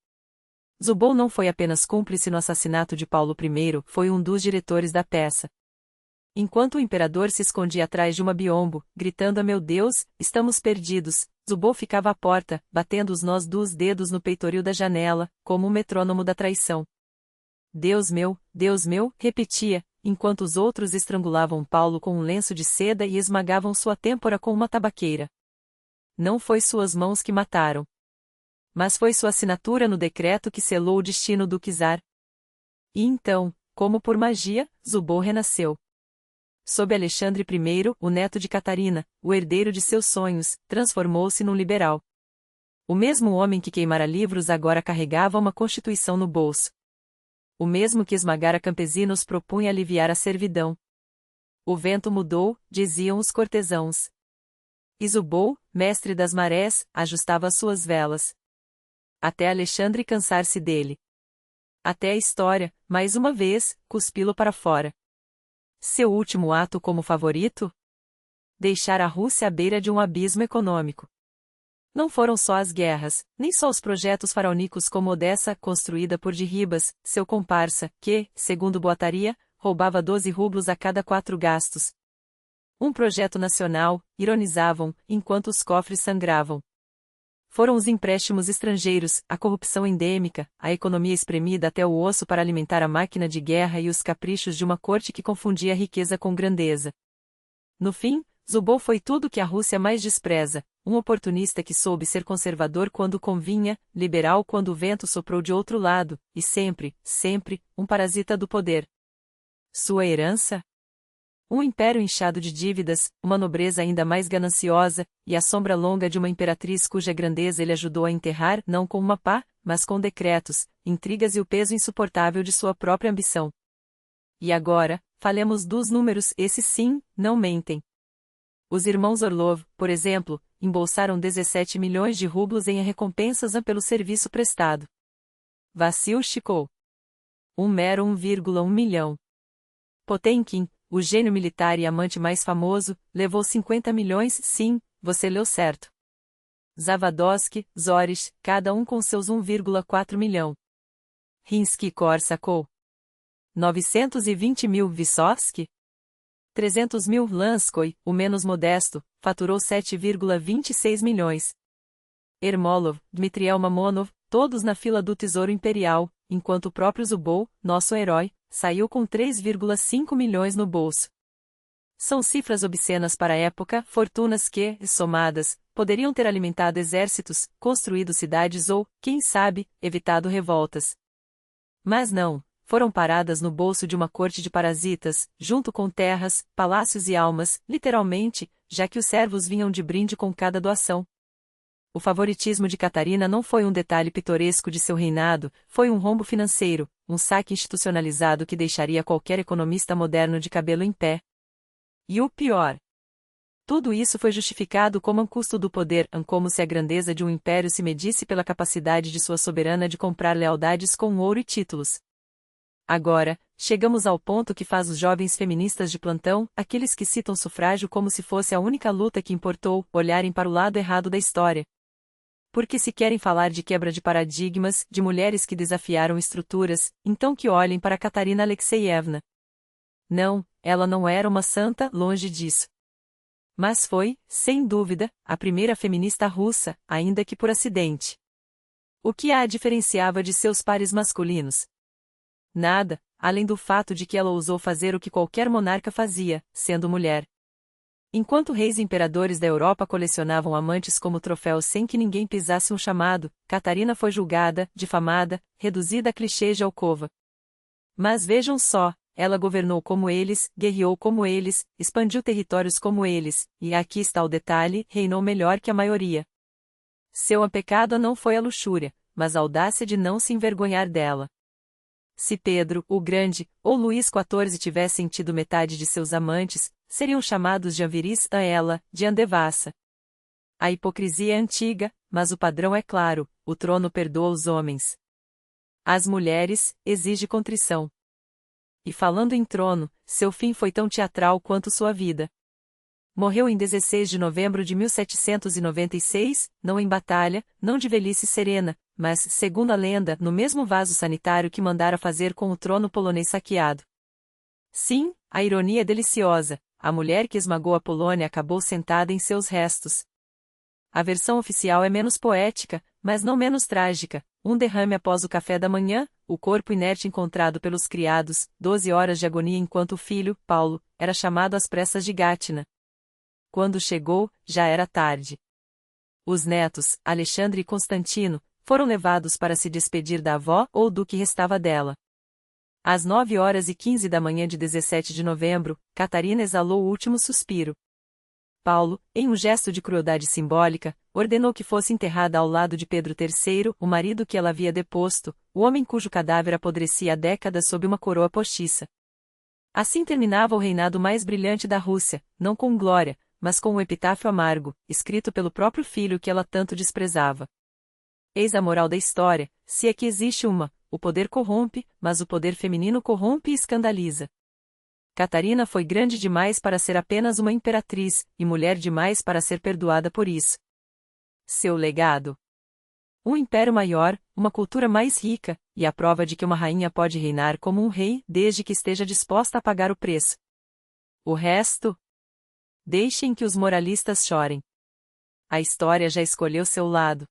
Zubol não foi apenas cúmplice no assassinato de Paulo I, foi um dos diretores da peça. Enquanto o imperador se escondia atrás de uma biombo, gritando a meu Deus, estamos perdidos, Zubol ficava à porta, batendo os nós dos dedos no peitoril da janela, como um metrônomo da traição. Deus meu, repetia, enquanto os outros estrangulavam Paulo com um lenço de seda e esmagavam sua têmpora com uma tabaqueira. Não foi suas mãos que mataram. Mas foi sua assinatura no decreto que selou o destino do czar. E então, como por magia, Zubol renasceu. Sob Alexandre I, o neto de Catarina, o herdeiro de seus sonhos, transformou-se num liberal. O mesmo homem que queimara livros agora carregava uma constituição no bolso. O mesmo que esmagara campesinos propunha aliviar a servidão. O vento mudou, diziam os cortesãos. E Zubol, mestre das marés, ajustava suas velas. Até Alexandre cansar-se dele. Até a história, mais uma vez, cuspi-lo para fora. Seu último ato como favorito? Deixar a Rússia à beira de um abismo econômico. Não foram só as guerras, nem só os projetos faraônicos como Odessa, construída por Dirribas, seu comparsa, que, segundo boataria, roubava 12 rublos a cada 4 gastos. Um projeto nacional, ironizavam, enquanto os cofres sangravam. Foram os empréstimos estrangeiros, a corrupção endêmica, a economia espremida até o osso para alimentar a máquina de guerra e os caprichos de uma corte que confundia riqueza com grandeza. No fim, Zubol foi tudo que a Rússia mais despreza, um oportunista que soube ser conservador quando convinha, liberal quando o vento soprou de outro lado, e sempre, um parasita do poder. Sua herança? Um império inchado de dívidas, uma nobreza ainda mais gananciosa, e a sombra longa de uma imperatriz cuja grandeza ele ajudou a enterrar não com uma pá, mas com decretos, intrigas e o peso insuportável de sua própria ambição. E agora, falemos dos números, esses sim, não mentem. Os irmãos Orlov, por exemplo, embolsaram 17 milhões de rublos em recompensas pelo serviço prestado. Vassil Chikov. Um mero 1,1 milhão. Potemkin, o gênio militar e amante mais famoso, levou 50 milhões, sim, você leu certo. Zavadotsky, Zores, cada um com seus 1,4 milhão. Rimsky-Korsakov. 920 mil Vysotsky. 300 mil Lanskoy, o menos modesto, faturou 7,26 milhões. Ermolov, Dmitriel Mamonov, todos na fila do Tesouro Imperial, enquanto o próprio Zubol, nosso herói, saiu com 3,5 milhões no bolso. São cifras obscenas para a época, fortunas que, somadas, poderiam ter alimentado exércitos, construído cidades ou, quem sabe, evitado revoltas. Mas não, foram paradas no bolso de uma corte de parasitas, junto com terras, palácios e almas, literalmente, já que os servos vinham de brinde com cada doação. O favoritismo de Catarina não foi um detalhe pitoresco de seu reinado, foi um rombo financeiro, um saque institucionalizado que deixaria qualquer economista moderno de cabelo em pé. E o pior. Tudo isso foi justificado como um custo do poder, como se a grandeza de um império se medisse pela capacidade de sua soberana de comprar lealdades com ouro e títulos. Agora, chegamos ao ponto que faz os jovens feministas de plantão, aqueles que citam sufrágio como se fosse a única luta que importou, olharem para o lado errado da história. Porque se querem falar de quebra de paradigmas, de mulheres que desafiaram estruturas, então que olhem para Katarina Alexeyevna. Não, ela não era uma santa, longe disso. Mas foi, sem dúvida, a primeira feminista russa, ainda que por acidente. O que a diferenciava de seus pares masculinos? Nada, além do fato de que ela ousou fazer o que qualquer monarca fazia, sendo mulher. Enquanto reis e imperadores da Europa colecionavam amantes como troféu sem que ninguém pisasse um chamado, Catarina foi julgada, difamada, reduzida a clichê de alcova. Mas vejam só, ela governou como eles, guerreou como eles, expandiu territórios como eles, e aqui está o detalhe, reinou melhor que a maioria. Seu pecado não foi a luxúria, mas a audácia de não se envergonhar dela. Se Pedro, o Grande, ou Luís XIV tivessem tido metade de seus amantes, seriam chamados de anviris a ela, de andevassa. A hipocrisia é antiga, mas o padrão é claro, o trono perdoa os homens. As mulheres, exige contrição. E falando em trono, seu fim foi tão teatral quanto sua vida. Morreu em 16 de novembro de 1796, não em batalha, não de velhice serena, mas, segundo a lenda, no mesmo vaso sanitário que mandara fazer com o trono polonês saqueado. Sim, a ironia é deliciosa, a mulher que esmagou a Polônia acabou sentada em seus restos. A versão oficial é menos poética, mas não menos trágica, um derrame após o café da manhã, o corpo inerte encontrado pelos criados, 12 horas de agonia enquanto o filho, Paulo, era chamado às pressas de Gátina. Quando chegou, já era tarde. Os netos, Alexandre e Constantino, foram levados para se despedir da avó ou do que restava dela. Às 9h15 da manhã de 17 de novembro, Catarina exalou o último suspiro. Paulo, em um gesto de crueldade simbólica, ordenou que fosse enterrada ao lado de Pedro III, o marido que ela havia deposto, o homem cujo cadáver apodrecia há décadas sob uma coroa postiça. Assim terminava o reinado mais brilhante da Rússia, não com glória, mas com um epitáfio amargo, escrito pelo próprio filho que ela tanto desprezava. Eis a moral da história, se é que existe uma: o poder corrompe, mas o poder feminino corrompe e escandaliza. Catarina foi grande demais para ser apenas uma imperatriz, e mulher demais para ser perdoada por isso. Seu legado: um império maior, uma cultura mais rica, e a prova de que uma rainha pode reinar como um rei, desde que esteja disposta a pagar o preço. O resto? Deixem que os moralistas chorem. A história já escolheu seu lado.